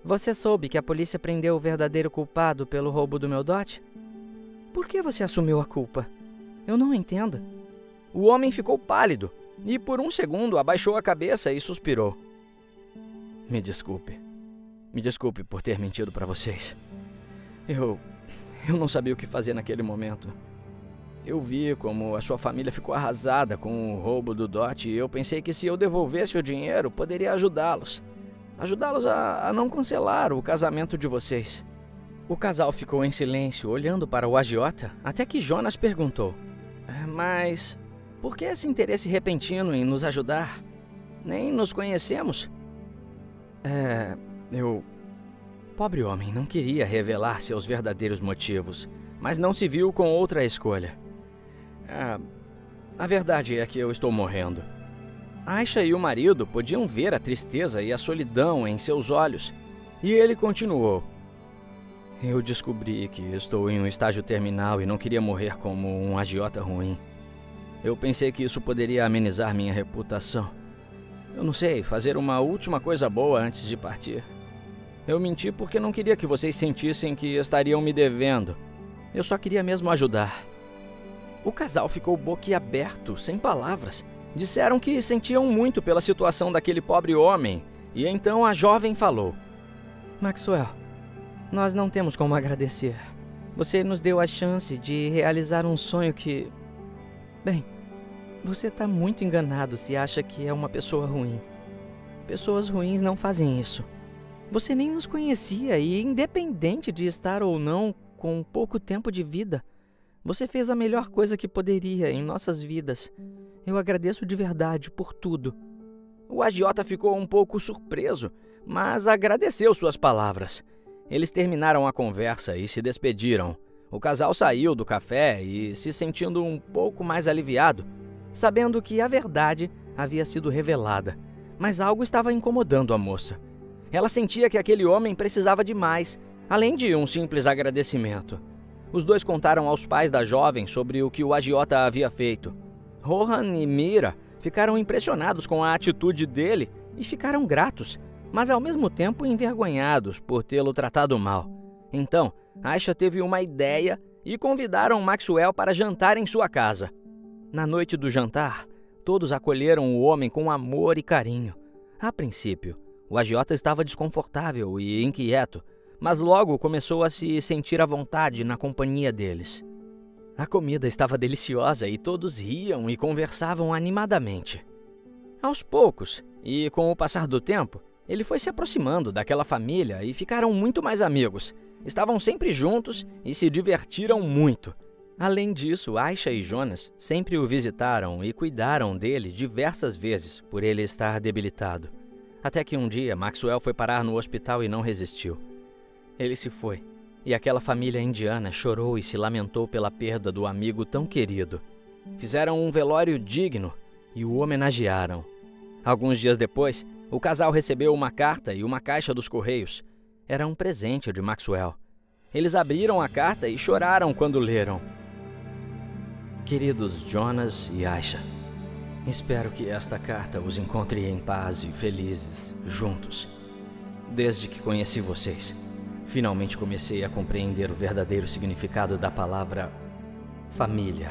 Speaker 3: você soube que a polícia prendeu o verdadeiro culpado pelo roubo do meu dote? Por que você assumiu a culpa? Eu não entendo.
Speaker 2: O homem ficou pálido e por um segundo abaixou a cabeça e suspirou. Me desculpe por ter mentido para vocês. Eu não sabia o que fazer naquele momento. Eu vi como a sua família ficou arrasada com o roubo do dote e eu pensei que se eu devolvesse o dinheiro, poderia ajudá-los. Ajudá-los a não cancelar o casamento de vocês. O casal ficou em silêncio, olhando para o agiota, até que Jonas perguntou. Mas por que esse interesse repentino em nos ajudar? Nem nos conhecemos. Pobre homem não queria revelar seus verdadeiros motivos, mas não se viu com outra escolha. A verdade é que eu estou morrendo. Aisha e o marido podiam ver a tristeza e a solidão em seus olhos, e ele continuou. Eu descobri que estou em um estágio terminal e não queria morrer como um agiota ruim. Eu pensei que isso poderia amenizar minha reputação. Eu não sei, fazer uma última coisa boa antes de partir. Eu menti porque não queria que vocês sentissem que estariam me devendo. Eu só queria mesmo ajudar. O casal ficou boquiaberto, sem palavras. Disseram que sentiam muito pela situação daquele pobre homem. E então a jovem falou.
Speaker 3: Maxwell, nós não temos como agradecer. Você nos deu a chance de realizar um sonho que... Bem, você está muito enganado se acha que é uma pessoa ruim. Pessoas ruins não fazem isso. Você nem nos conhecia e, independente de estar ou não com pouco tempo de vida, você fez a melhor coisa que poderia em nossas vidas. Eu agradeço de verdade por tudo.
Speaker 2: O agiota ficou um pouco surpreso, mas agradeceu suas palavras. Eles terminaram a conversa e se despediram. O casal saiu do café e se sentindo um pouco mais aliviado, sabendo que a verdade havia sido revelada, mas algo estava incomodando a moça. Ela sentia que aquele homem precisava de mais, além de um simples agradecimento. Os dois contaram aos pais da jovem sobre o que o agiota havia feito. Rohan e Mira ficaram impressionados com a atitude dele e ficaram gratos, mas ao mesmo tempo envergonhados por tê-lo tratado mal. Então, Aisha teve uma ideia e convidaram Maxwell para jantar em sua casa. Na noite do jantar, todos acolheram o homem com amor e carinho. A princípio, o agiota estava desconfortável e inquieto, mas logo começou a se sentir à vontade na companhia deles. A comida estava deliciosa e todos riam e conversavam animadamente. Aos poucos, e com o passar do tempo, ele foi se aproximando daquela família e ficaram muito mais amigos. Estavam sempre juntos e se divertiram muito. Além disso, Aisha e Jonas sempre o visitaram e cuidaram dele diversas vezes por ele estar debilitado. Até que um dia Maxwell foi parar no hospital e não resistiu. Ele se foi, e aquela família indiana chorou e se lamentou pela perda do amigo tão querido. Fizeram um velório digno e o homenagearam. Alguns dias depois, o casal recebeu uma carta e uma caixa dos Correios. Era um presente de Maxwell. Eles abriram a carta e choraram quando leram. Queridos Jonas e Aisha, Espero que esta carta os encontre em paz e felizes, juntos. Desde que conheci vocês, finalmente comecei a compreender o verdadeiro significado da palavra família.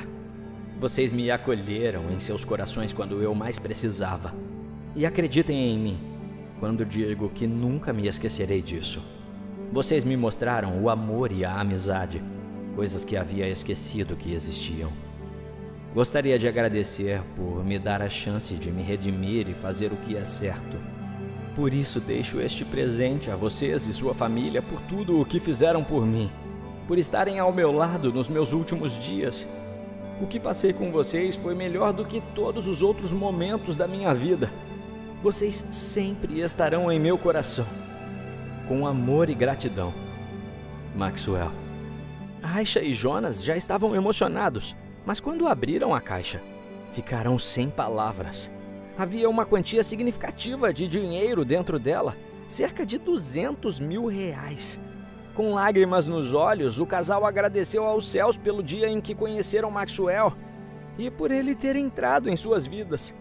Speaker 2: Vocês me acolheram em seus corações quando eu mais precisava. E acreditem em mim quando digo que nunca me esquecerei disso. Vocês me mostraram o amor e a amizade, coisas que havia esquecido que existiam. Gostaria de agradecer por me dar a chance de me redimir e fazer o que é certo. Por isso deixo este presente a vocês e sua família por tudo o que fizeram por mim, por estarem ao meu lado nos meus últimos dias. O que passei com vocês foi melhor do que todos os outros momentos da minha vida. Vocês sempre estarão em meu coração. Com amor e gratidão. Maxwell. Aisha e Jonas já estavam emocionados, mas quando abriram a caixa, ficaram sem palavras. Havia uma quantia significativa de dinheiro dentro dela, cerca de R$200 mil. Com lágrimas nos olhos, o casal agradeceu aos céus pelo dia em que conheceram Maxwell e por ele ter entrado em suas vidas.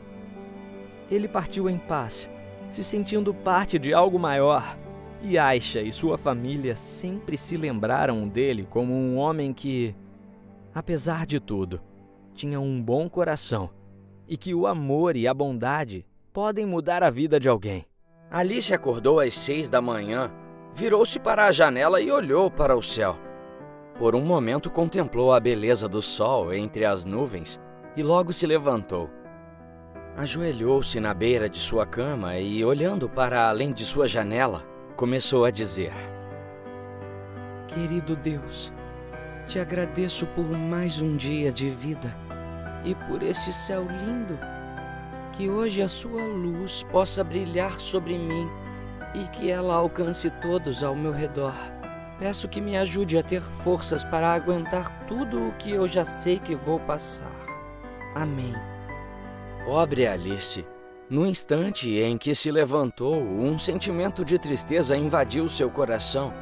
Speaker 2: Ele partiu em paz, se sentindo parte de algo maior, e Aisha e sua família sempre se lembraram dele como um homem que, apesar de tudo, tinha um bom coração e que o amor e a bondade podem mudar a vida de alguém. Alice acordou às 6 da manhã, virou-se para a janela e olhou para o céu. Por um momento contemplou a beleza do sol entre as nuvens e logo se levantou. Ajoelhou-se na beira de sua cama e, olhando para além de sua janela, começou a dizer:
Speaker 3: Querido Deus, te agradeço por mais um dia de vida e por esse céu lindo. Que hoje a sua luz possa brilhar sobre mim e que ela alcance todos ao meu redor. Peço que me ajude a ter forças para aguentar tudo o que eu já sei que vou passar. Amém.
Speaker 2: Pobre Alice. No instante em que se levantou, um sentimento de tristeza invadiu seu coração,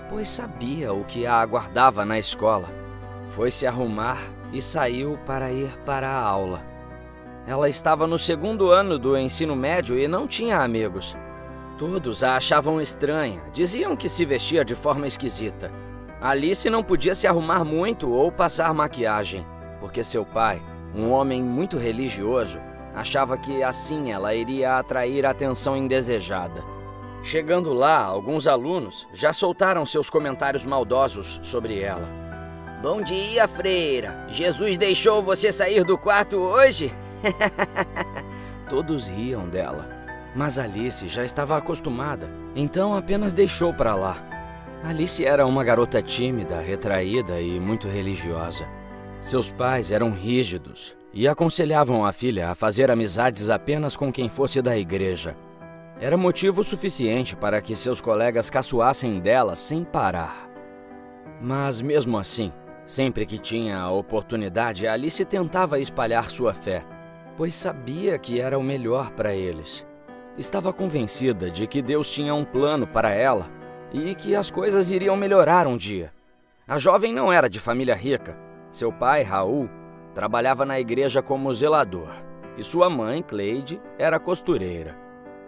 Speaker 2: pois sabia o que a aguardava na escola. Foi se arrumar e saiu para ir para a aula. Ela estava no 2º ano do ensino médio e não tinha amigos. Todos a achavam estranha, diziam que se vestia de forma esquisita. Alice não podia se arrumar muito ou passar maquiagem, porque seu pai, um homem muito religioso, achava que assim ela iria atrair atenção indesejada. Chegando lá, alguns alunos já soltaram seus comentários maldosos sobre ela. Bom dia, freira! Jesus deixou você sair do quarto hoje? Todos riam dela, mas Alice já estava acostumada, então apenas deixou para lá. Alice era uma garota tímida, retraída e muito religiosa. Seus pais eram rígidos e aconselhavam a filha a fazer amizades apenas com quem fosse da igreja. Era motivo suficiente para que seus colegas caçoassem dela sem parar. Mas mesmo assim, sempre que tinha a oportunidade, Alice tentava espalhar sua fé, pois sabia que era o melhor para eles. Estava convencida de que Deus tinha um plano para ela e que as coisas iriam melhorar um dia. A jovem não era de família rica. Seu pai, Raul, trabalhava na igreja como zelador e sua mãe, Cleide, era costureira.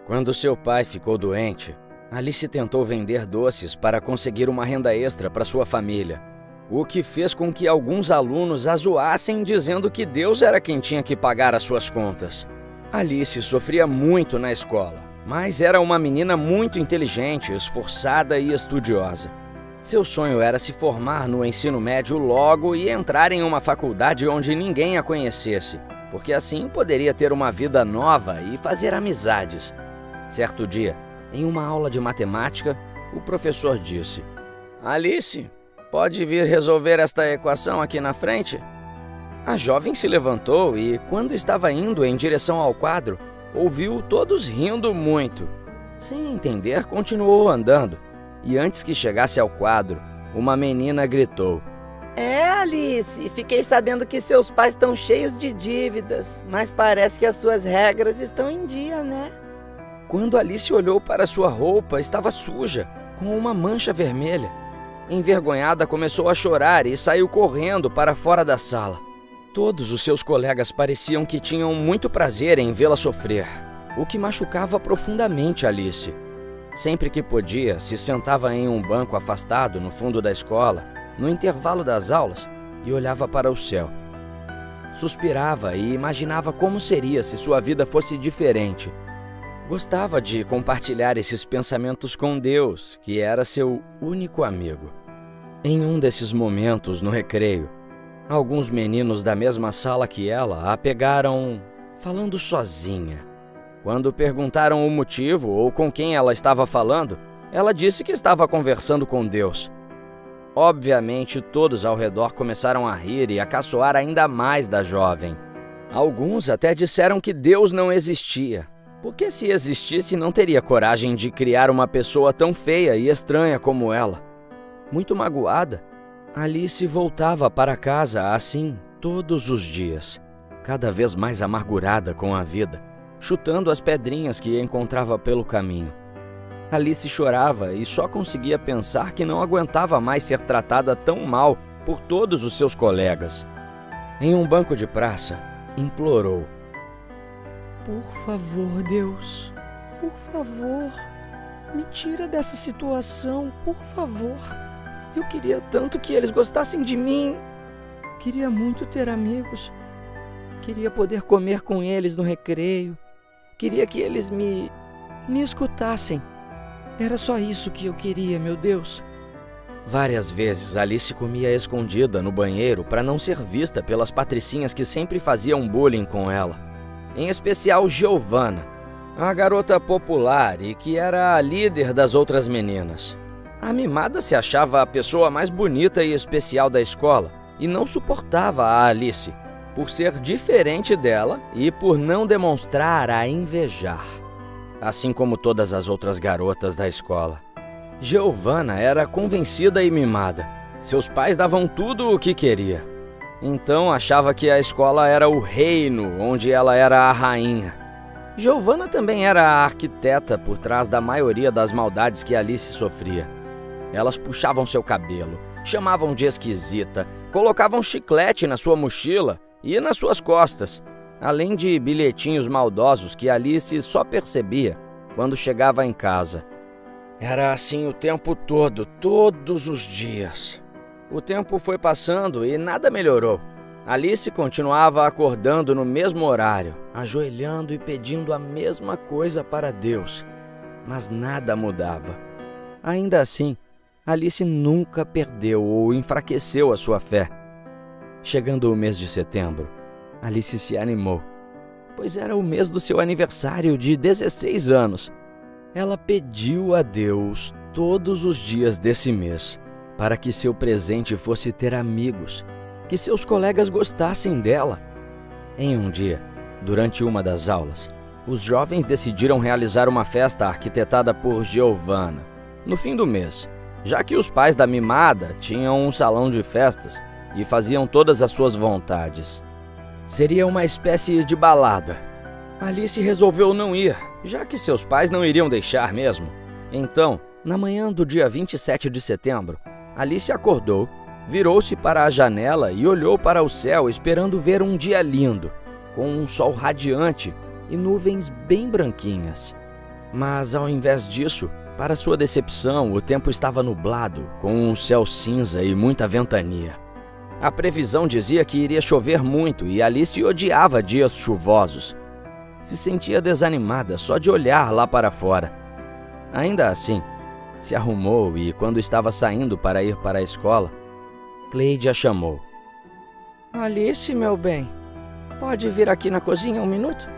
Speaker 2: Quando seu pai ficou doente, Alice tentou vender doces para conseguir uma renda extra para sua família, o que fez com que alguns alunos a zoassem dizendo que Deus era quem tinha que pagar as suas contas. Alice sofria muito na escola, mas era uma menina muito inteligente, esforçada e estudiosa. Seu sonho era se formar no ensino médio logo e entrar em uma faculdade onde ninguém a conhecesse, porque assim poderia ter uma vida nova e fazer amizades. Certo dia, em uma aula de matemática, o professor disse: Alice, pode vir resolver esta equação aqui na frente? A jovem se levantou e, quando estava indo em direção ao quadro, ouviu todos rindo muito. Sem entender, continuou andando. E antes que chegasse ao quadro, uma menina gritou:
Speaker 4: Alice, fiquei sabendo que seus pais estão cheios de dívidas, mas parece que as suas regras estão em dia, né?
Speaker 2: Quando Alice olhou para sua roupa, estava suja, com uma mancha vermelha. Envergonhada, começou a chorar e saiu correndo para fora da sala. Todos os seus colegas pareciam que tinham muito prazer em vê-la sofrer, o que machucava profundamente Alice. Sempre que podia, se sentava em um banco afastado no fundo da escola, no intervalo das aulas, e olhava para o céu. Suspirava e imaginava como seria se sua vida fosse diferente. Gostava de compartilhar esses pensamentos com Deus, que era seu único amigo. Em um desses momentos, no recreio, alguns meninos da mesma sala que ela a pegaram falando sozinha. Quando perguntaram o motivo ou com quem ela estava falando, ela disse que estava conversando com Deus. Obviamente, todos ao redor começaram a rir e a caçoar ainda mais da jovem. Alguns até disseram que Deus não existia, porque se existisse não teria coragem de criar uma pessoa tão feia e estranha como ela. Muito magoada, Alice voltava para casa assim todos os dias, cada vez mais amargurada com a vida, chutando as pedrinhas que encontrava pelo caminho. Alice chorava e só conseguia pensar que não aguentava mais ser tratada tão mal por todos os seus colegas. Em um banco de praça, implorou: "Por favor, Deus, por favor, me tira dessa situação, por favor. Eu queria tanto que eles gostassem de mim. Queria muito ter amigos. Queria poder comer com eles no recreio. Queria que eles me escutassem. Era só isso que eu queria, meu Deus." Várias vezes Alice comia escondida no banheiro para não ser vista pelas patricinhas que sempre faziam bullying com ela. Em especial Giovanna, a garota popular e que era a líder das outras meninas. A mimada se achava a pessoa mais bonita e especial da escola e não suportava a Alice, por ser diferente dela e por não demonstrar a invejar, assim como todas as outras garotas da escola. Giovanna era convencida e mimada. Seus pais davam tudo o que queria. Então achava que a escola era o reino onde ela era a rainha. Giovanna também era a arquiteta por trás da maioria das maldades que Alice sofria. Elas puxavam seu cabelo, chamavam de esquisita, colocavam chiclete na sua mochila e nas suas costas, além de bilhetinhos maldosos que Alice só percebia quando chegava em casa. Era assim o tempo todo, todos os dias. O tempo foi passando e nada melhorou. Alice continuava acordando no mesmo horário, ajoelhando e pedindo a mesma coisa para Deus, mas nada mudava. Ainda assim, Alice nunca perdeu ou enfraqueceu a sua fé. Chegando o mês de setembro, Alice se animou, pois era o mês do seu aniversário de 16 anos. Ela pediu a Deus todos os dias desse mês para que seu presente fosse ter amigos, que seus colegas gostassem dela. Em um dia, durante uma das aulas, os jovens decidiram realizar uma festa arquitetada por Giovanna no fim do mês, já que os pais da mimada tinham um salão de festas e faziam todas as suas vontades. Seria uma espécie de balada. Alice resolveu não ir, já que seus pais não iriam deixar mesmo. Então, na manhã do dia 27 de setembro, Alice acordou, virou-se para a janela e olhou para o céu esperando ver um dia lindo, com um sol radiante e nuvens bem branquinhas. Mas ao invés disso, para sua decepção, o tempo estava nublado, com um céu cinza e muita ventania. A previsão dizia que iria chover muito e Alice odiava dias chuvosos. Se sentia desanimada só de olhar lá para fora. Ainda assim, se arrumou e, quando estava saindo para ir para a escola, Cleide a chamou. "Alice, meu bem, pode vir aqui na cozinha um minuto?"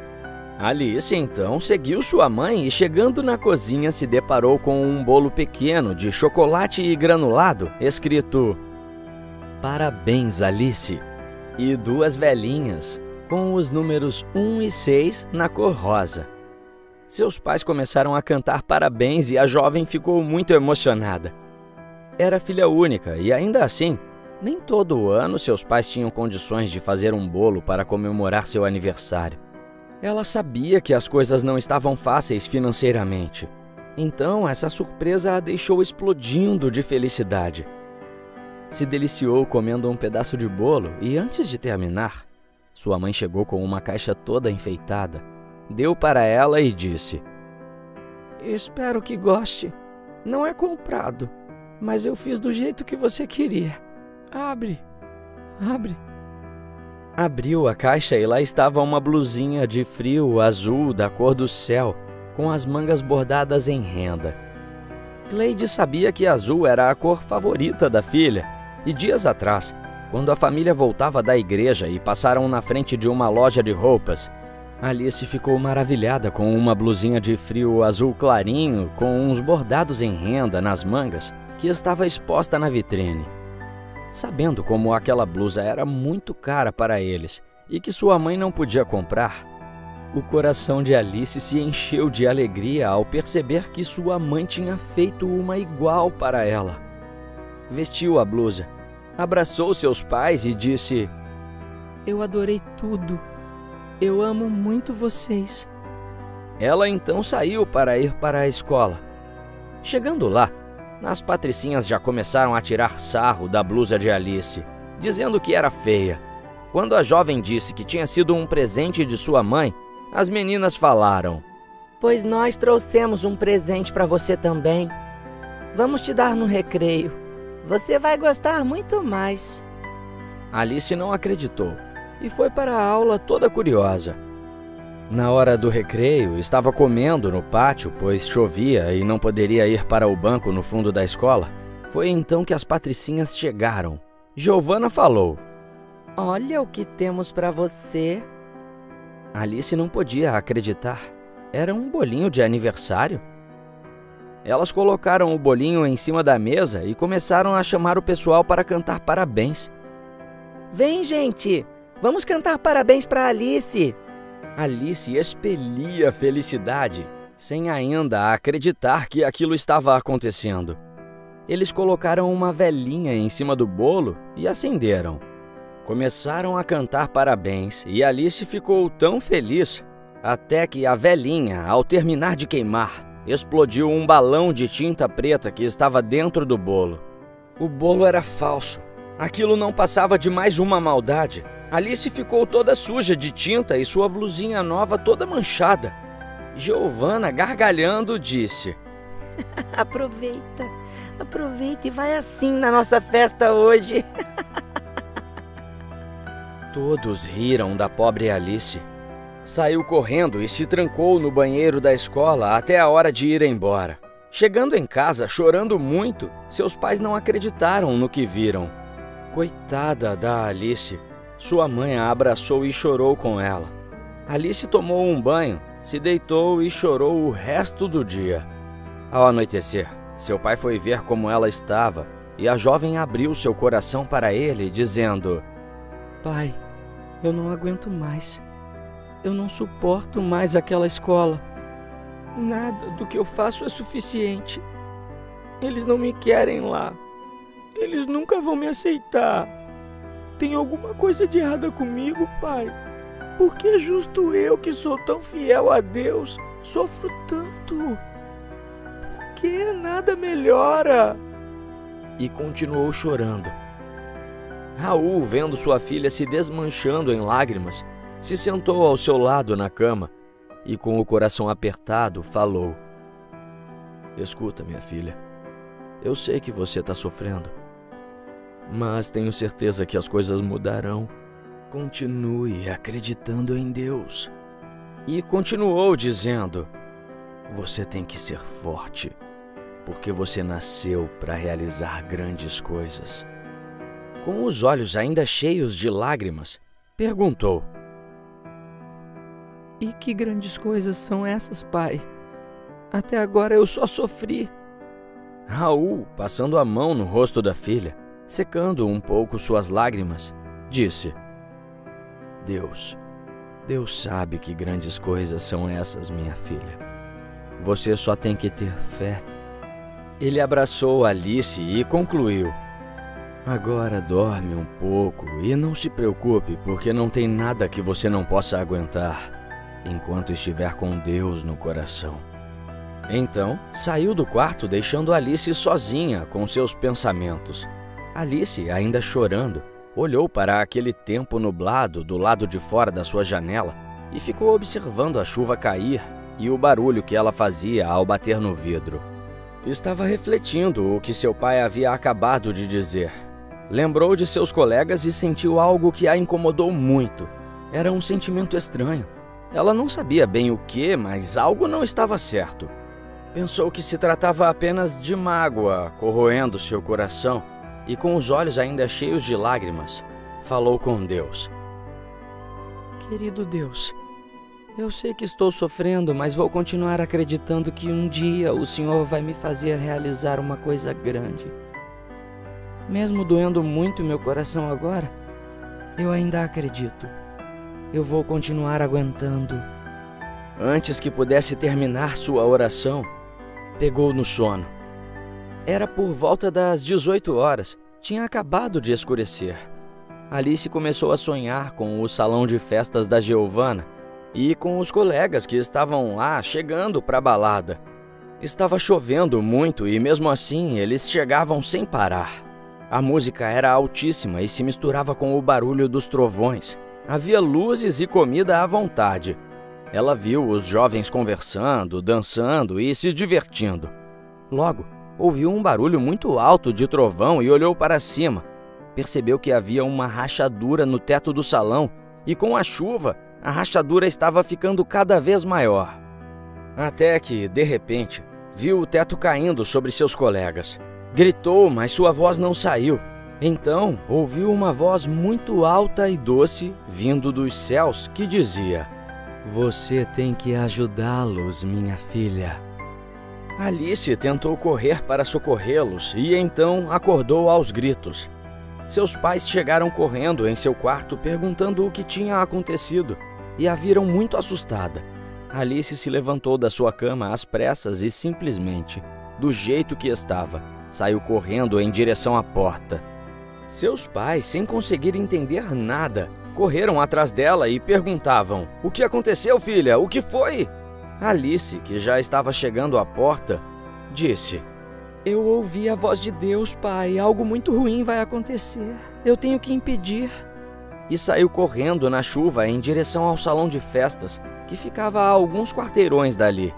Speaker 2: Alice, então, seguiu sua mãe e, chegando na cozinha, se deparou com um bolo pequeno de chocolate e granulado, escrito "Parabéns, Alice", e duas velhinhas, com os números 1 e 6 na cor rosa. Seus pais começaram a cantar parabéns e a jovem ficou muito emocionada. Era filha única e, ainda assim, nem todo ano seus pais tinham condições de fazer um bolo para comemorar seu aniversário. Ela sabia que as coisas não estavam fáceis financeiramente. Então, essa surpresa a deixou explodindo de felicidade. se deliciou comendo um pedaço de bolo e, antes de terminar, sua mãe chegou com uma caixa toda enfeitada, deu para ela e disse:
Speaker 3: Espero que goste. Não é comprado, mas eu fiz do jeito que você queria. Abre.
Speaker 2: Abriu a caixa e lá estava uma blusinha de frio azul da cor do céu, com as mangas bordadas em renda. Cleide sabia que azul era a cor favorita da filha, e dias atrás, quando a família voltava da igreja e passaram na frente de uma loja de roupas, Alice ficou maravilhada com uma blusinha de frio azul clarinho com uns bordados em renda nas mangas que estava exposta na vitrine. Sabendo como aquela blusa era muito cara para eles e que sua mãe não podia comprar, o coração de Alice se encheu de alegria ao perceber que sua mãe tinha feito uma igual para ela. Vestiu a blusa, abraçou seus pais e disse:
Speaker 3: Eu adorei tudo. Eu amo muito vocês.
Speaker 2: Ela então saiu para ir para a escola. Chegando lá, as patricinhas já começaram a tirar sarro da blusa de Alice, dizendo que era feia. Quando a jovem disse que tinha sido um presente de sua mãe, as meninas falaram:
Speaker 4: Pois nós trouxemos um presente para você também. Vamos te dar no recreio. Você vai gostar muito mais.
Speaker 2: Alice não acreditou e foi para a aula toda curiosa. Na hora do recreio, estava comendo no pátio, pois chovia e não poderia ir para o banco no fundo da escola. Foi então que as patricinhas chegaram. Giovanna falou:
Speaker 4: Olha o que temos para você.
Speaker 2: Alice não podia acreditar. Era um bolinho de aniversário. Elas colocaram o bolinho em cima da mesa e começaram a chamar o pessoal para cantar parabéns.
Speaker 4: Vem, gente! Vamos cantar parabéns para Alice!
Speaker 2: Alice expelia felicidade, sem ainda acreditar que aquilo estava acontecendo. Eles colocaram uma velinha em cima do bolo e acenderam. Começaram a cantar parabéns e Alice ficou tão feliz, até que a velinha, ao terminar de queimar, explodiu um balão de tinta preta que estava dentro do bolo. O bolo era falso. Aquilo não passava de mais uma maldade. Alice ficou toda suja de tinta e sua blusinha nova toda manchada. Giovanna, gargalhando, disse:
Speaker 4: Aproveita e vai assim na nossa festa hoje.
Speaker 2: Todos riram da pobre Alice. Saiu correndo e se trancou no banheiro da escola até a hora de ir embora. Chegando em casa, chorando muito, seus pais não acreditaram no que viram. Coitada da Alice. Sua mãe a abraçou e chorou com ela. Alice tomou um banho, se deitou e chorou o resto do dia. Ao anoitecer, seu pai foi ver como ela estava e a jovem abriu seu coração para ele, dizendo:
Speaker 3: Pai, eu não aguento mais. Eu não suporto mais aquela escola. Nada do que eu faço é suficiente. Eles não me querem lá. Eles nunca vão me aceitar. Tem alguma coisa de errada comigo, pai? Por que justo eu, que sou tão fiel a Deus, sofro tanto? Por que nada melhora?
Speaker 2: E continuou chorando. Raul, vendo sua filha se desmanchando em lágrimas, se sentou ao seu lado na cama e, com o coração apertado, falou: Escuta, minha filha, eu sei que você está sofrendo, mas tenho certeza que as coisas mudarão. Continue acreditando em Deus. E continuou dizendo: Você tem que ser forte, porque você nasceu para realizar grandes coisas. Com os olhos ainda cheios de lágrimas, perguntou:
Speaker 3: E que grandes coisas são essas, pai? Até agora eu só sofri.
Speaker 2: Raul, passando a mão no rosto da filha, secando um pouco suas lágrimas, disse: Deus sabe que grandes coisas são essas, minha filha. Você só tem que ter fé. Ele abraçou Alice e concluiu: Agora dorme um pouco e não se preocupe, porque não tem nada que você não possa aguentar enquanto estiver com Deus no coração. Então, saiu do quarto deixando Alice sozinha com seus pensamentos. Alice, ainda chorando, olhou para aquele tempo nublado do lado de fora da sua janela e ficou observando a chuva cair e o barulho que ela fazia ao bater no vidro. Estava refletindo o que seu pai havia acabado de dizer. Lembrou de seus colegas e sentiu algo que a incomodou muito. Era um sentimento estranho. Ela não sabia bem o que, mas algo não estava certo. Pensou que se tratava apenas de mágoa corroendo seu coração e, com os olhos ainda cheios de lágrimas, falou com Deus.
Speaker 3: Querido Deus, eu sei que estou sofrendo, mas vou continuar acreditando que um dia o Senhor vai me fazer realizar uma coisa grande. Mesmo doendo muito meu coração agora, eu ainda acredito. Eu vou continuar aguentando.
Speaker 2: Antes que pudesse terminar sua oração, pegou no sono. Era por volta das 18 horas. Tinha acabado de escurecer. Alice começou a sonhar com o salão de festas da Giovanna e com os colegas que estavam lá chegando para a balada. Estava chovendo muito e mesmo assim eles chegavam sem parar. A música era altíssima e se misturava com o barulho dos trovões. Havia luzes e comida à vontade. Ela viu os jovens conversando, dançando e se divertindo. Logo, ouviu um barulho muito alto de trovão e olhou para cima. Percebeu que havia uma rachadura no teto do salão e com a chuva, a rachadura estava ficando cada vez maior. Até que, de repente, viu o teto caindo sobre seus colegas. Gritou, mas sua voz não saiu. Então, ouviu uma voz muito alta e doce vindo dos céus que dizia: "Você tem que ajudá-los, minha filha." Alice tentou correr para socorrê-los e então acordou aos gritos. Seus pais chegaram correndo em seu quarto perguntando o que tinha acontecido e a viram muito assustada. Alice se levantou da sua cama às pressas e simplesmente, do jeito que estava, saiu correndo em direção à porta. Seus pais, sem conseguir entender nada, correram atrás dela e perguntavam: "O que aconteceu, filha? O que foi?" Alice, que já estava chegando à porta, disse: "Eu ouvi a voz de Deus, pai. Algo muito ruim vai acontecer. Eu tenho que impedir." E saiu correndo na chuva em direção ao salão de festas, que ficava a alguns quarteirões dali.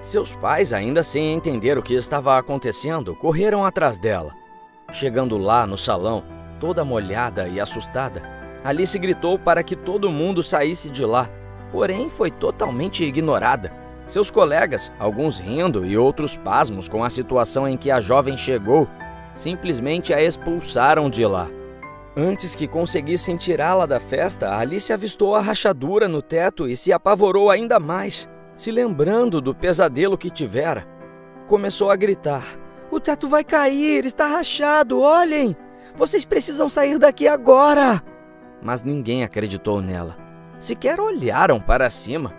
Speaker 2: Seus pais, ainda sem entender o que estava acontecendo, correram atrás dela. Chegando lá no salão, toda molhada e assustada, Alice gritou para que todo mundo saísse de lá, porém foi totalmente ignorada. Seus colegas, alguns rindo e outros pasmos com a situação em que a jovem chegou, simplesmente a expulsaram de lá. Antes que conseguissem tirá-la da festa, Alice avistou a rachadura no teto e se apavorou ainda mais, se lembrando do pesadelo que tivera. Começou a gritar: "O teto vai cair, está rachado, olhem! Vocês precisam sair daqui agora!" Mas ninguém acreditou nela. Sequer olharam para cima.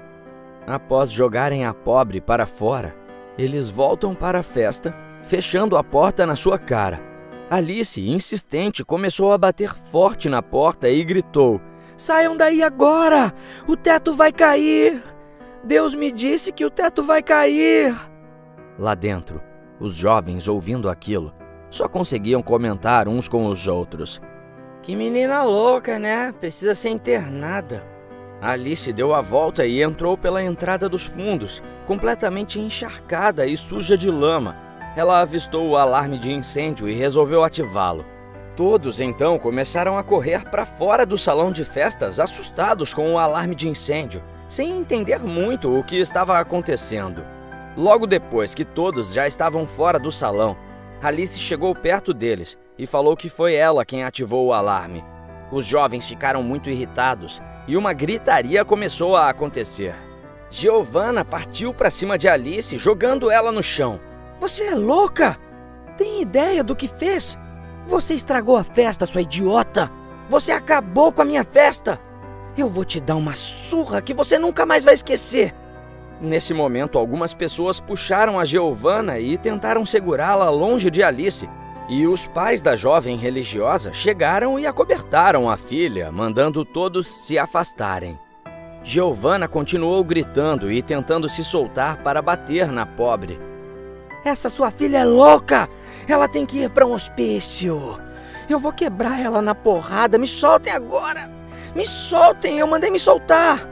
Speaker 2: Após jogarem a pobre para fora, eles voltam para a festa, fechando a porta na sua cara. Alice, insistente, começou a bater forte na porta e gritou: "Saiam daí agora! O teto vai cair! Deus me disse que o teto vai cair!" Lá dentro, os jovens, ouvindo aquilo, só conseguiam comentar uns com os outros: "Que menina louca, né? Precisa ser internada." Alice deu a volta e entrou pela entrada dos fundos, completamente encharcada e suja de lama. Ela avistou o alarme de incêndio e resolveu ativá-lo. Todos então começaram a correr para fora do salão de festas, assustados com o alarme de incêndio, sem entender muito o que estava acontecendo. Logo depois que todos já estavam fora do salão, Alice chegou perto deles e falou que foi ela quem ativou o alarme. Os jovens ficaram muito irritados e uma gritaria começou a acontecer. Giovanna partiu para cima de Alice, jogando ela no chão. "Você é louca? Tem ideia do que fez? Você estragou a festa, sua idiota! Você acabou com a minha festa! Eu vou te dar uma surra que você nunca mais vai esquecer!" Nesse momento, algumas pessoas puxaram a Giovanna e tentaram segurá-la longe de Alice. E os pais da jovem religiosa chegaram e acobertaram a filha, mandando todos se afastarem. Giovanna continuou gritando e tentando se soltar para bater na pobre. "Essa sua filha é louca! Ela tem que ir para um hospício!
Speaker 4: Eu vou quebrar ela na porrada. Me soltem agora! Me soltem! Eu mandei me soltar!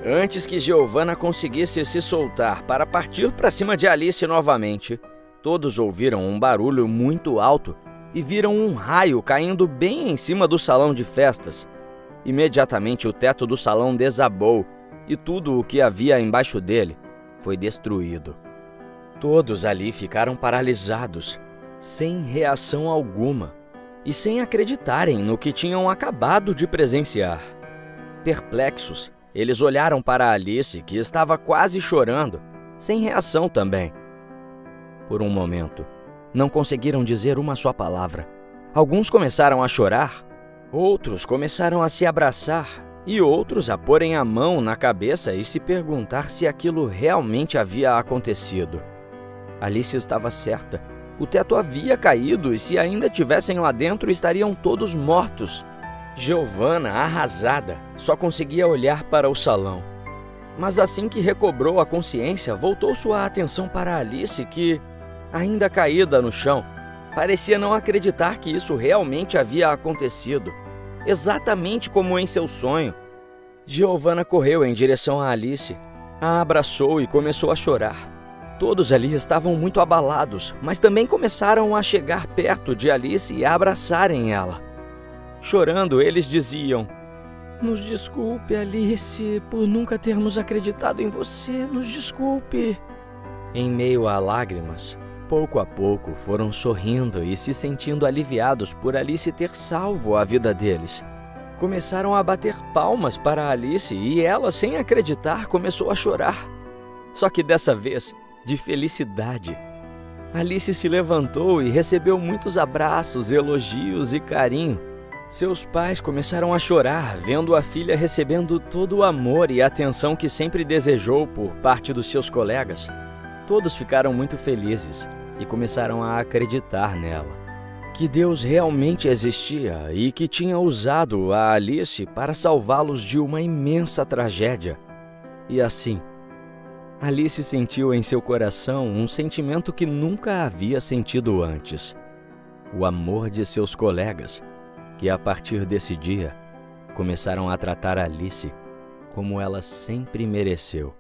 Speaker 2: Antes que Giovanna conseguisse se soltar para partir para cima de Alice novamente, todos ouviram um barulho muito alto e viram um raio caindo bem em cima do salão de festas. Imediatamente o teto do salão desabou e tudo o que havia embaixo dele foi destruído. Todos ali ficaram paralisados, sem reação alguma e sem acreditarem no que tinham acabado de presenciar. Perplexos, eles olharam para Alice, que estava quase chorando, sem reação também. Por um momento, não conseguiram dizer uma só palavra. Alguns começaram a chorar, outros começaram a se abraçar e outros a porem a mão na cabeça e se perguntar se aquilo realmente havia acontecido. Alice estava certa. O teto havia caído e se ainda tivessem lá dentro estariam todos mortos. Giovanna, arrasada, só conseguia olhar para o salão. Mas assim que recobrou a consciência, voltou sua atenção para Alice, que, ainda caída no chão, parecia não acreditar que isso realmente havia acontecido, exatamente como em seu sonho. Giovanna correu em direção a Alice, a abraçou e começou a chorar. Todos ali estavam muito abalados, mas também começaram a chegar perto de Alice e a abraçarem ela. Chorando, eles diziam: "Nos desculpe, Alice, por nunca termos acreditado em você. Nos desculpe." Em meio a lágrimas, pouco a pouco foram sorrindo e se sentindo aliviados por Alice ter salvo a vida deles. Começaram a bater palmas para Alice e ela, sem acreditar, começou a chorar. Só que dessa vez, de felicidade. Alice se levantou e recebeu muitos abraços, elogios e carinho. Seus pais começaram a chorar, vendo a filha recebendo todo o amor e atenção que sempre desejou por parte dos seus colegas. Todos ficaram muito felizes e começaram a acreditar nela, que Deus realmente existia e que tinha usado a Alice para salvá-los de uma imensa tragédia. E assim, Alice sentiu em seu coração um sentimento que nunca havia sentido antes: o amor de seus colegas, que a partir desse dia começaram a tratar Alice como ela sempre mereceu.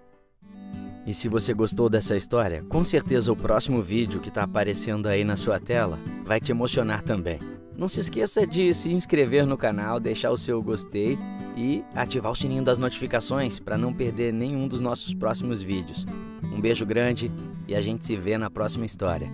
Speaker 2: E se você gostou dessa história, com certeza o próximo vídeo que está aparecendo aí na sua tela vai te emocionar também. Não se esqueça de se inscrever no canal, deixar o seu gostei e ativar o sininho das notificações para não perder nenhum dos nossos próximos vídeos. Um beijo grande e a gente se vê na próxima história.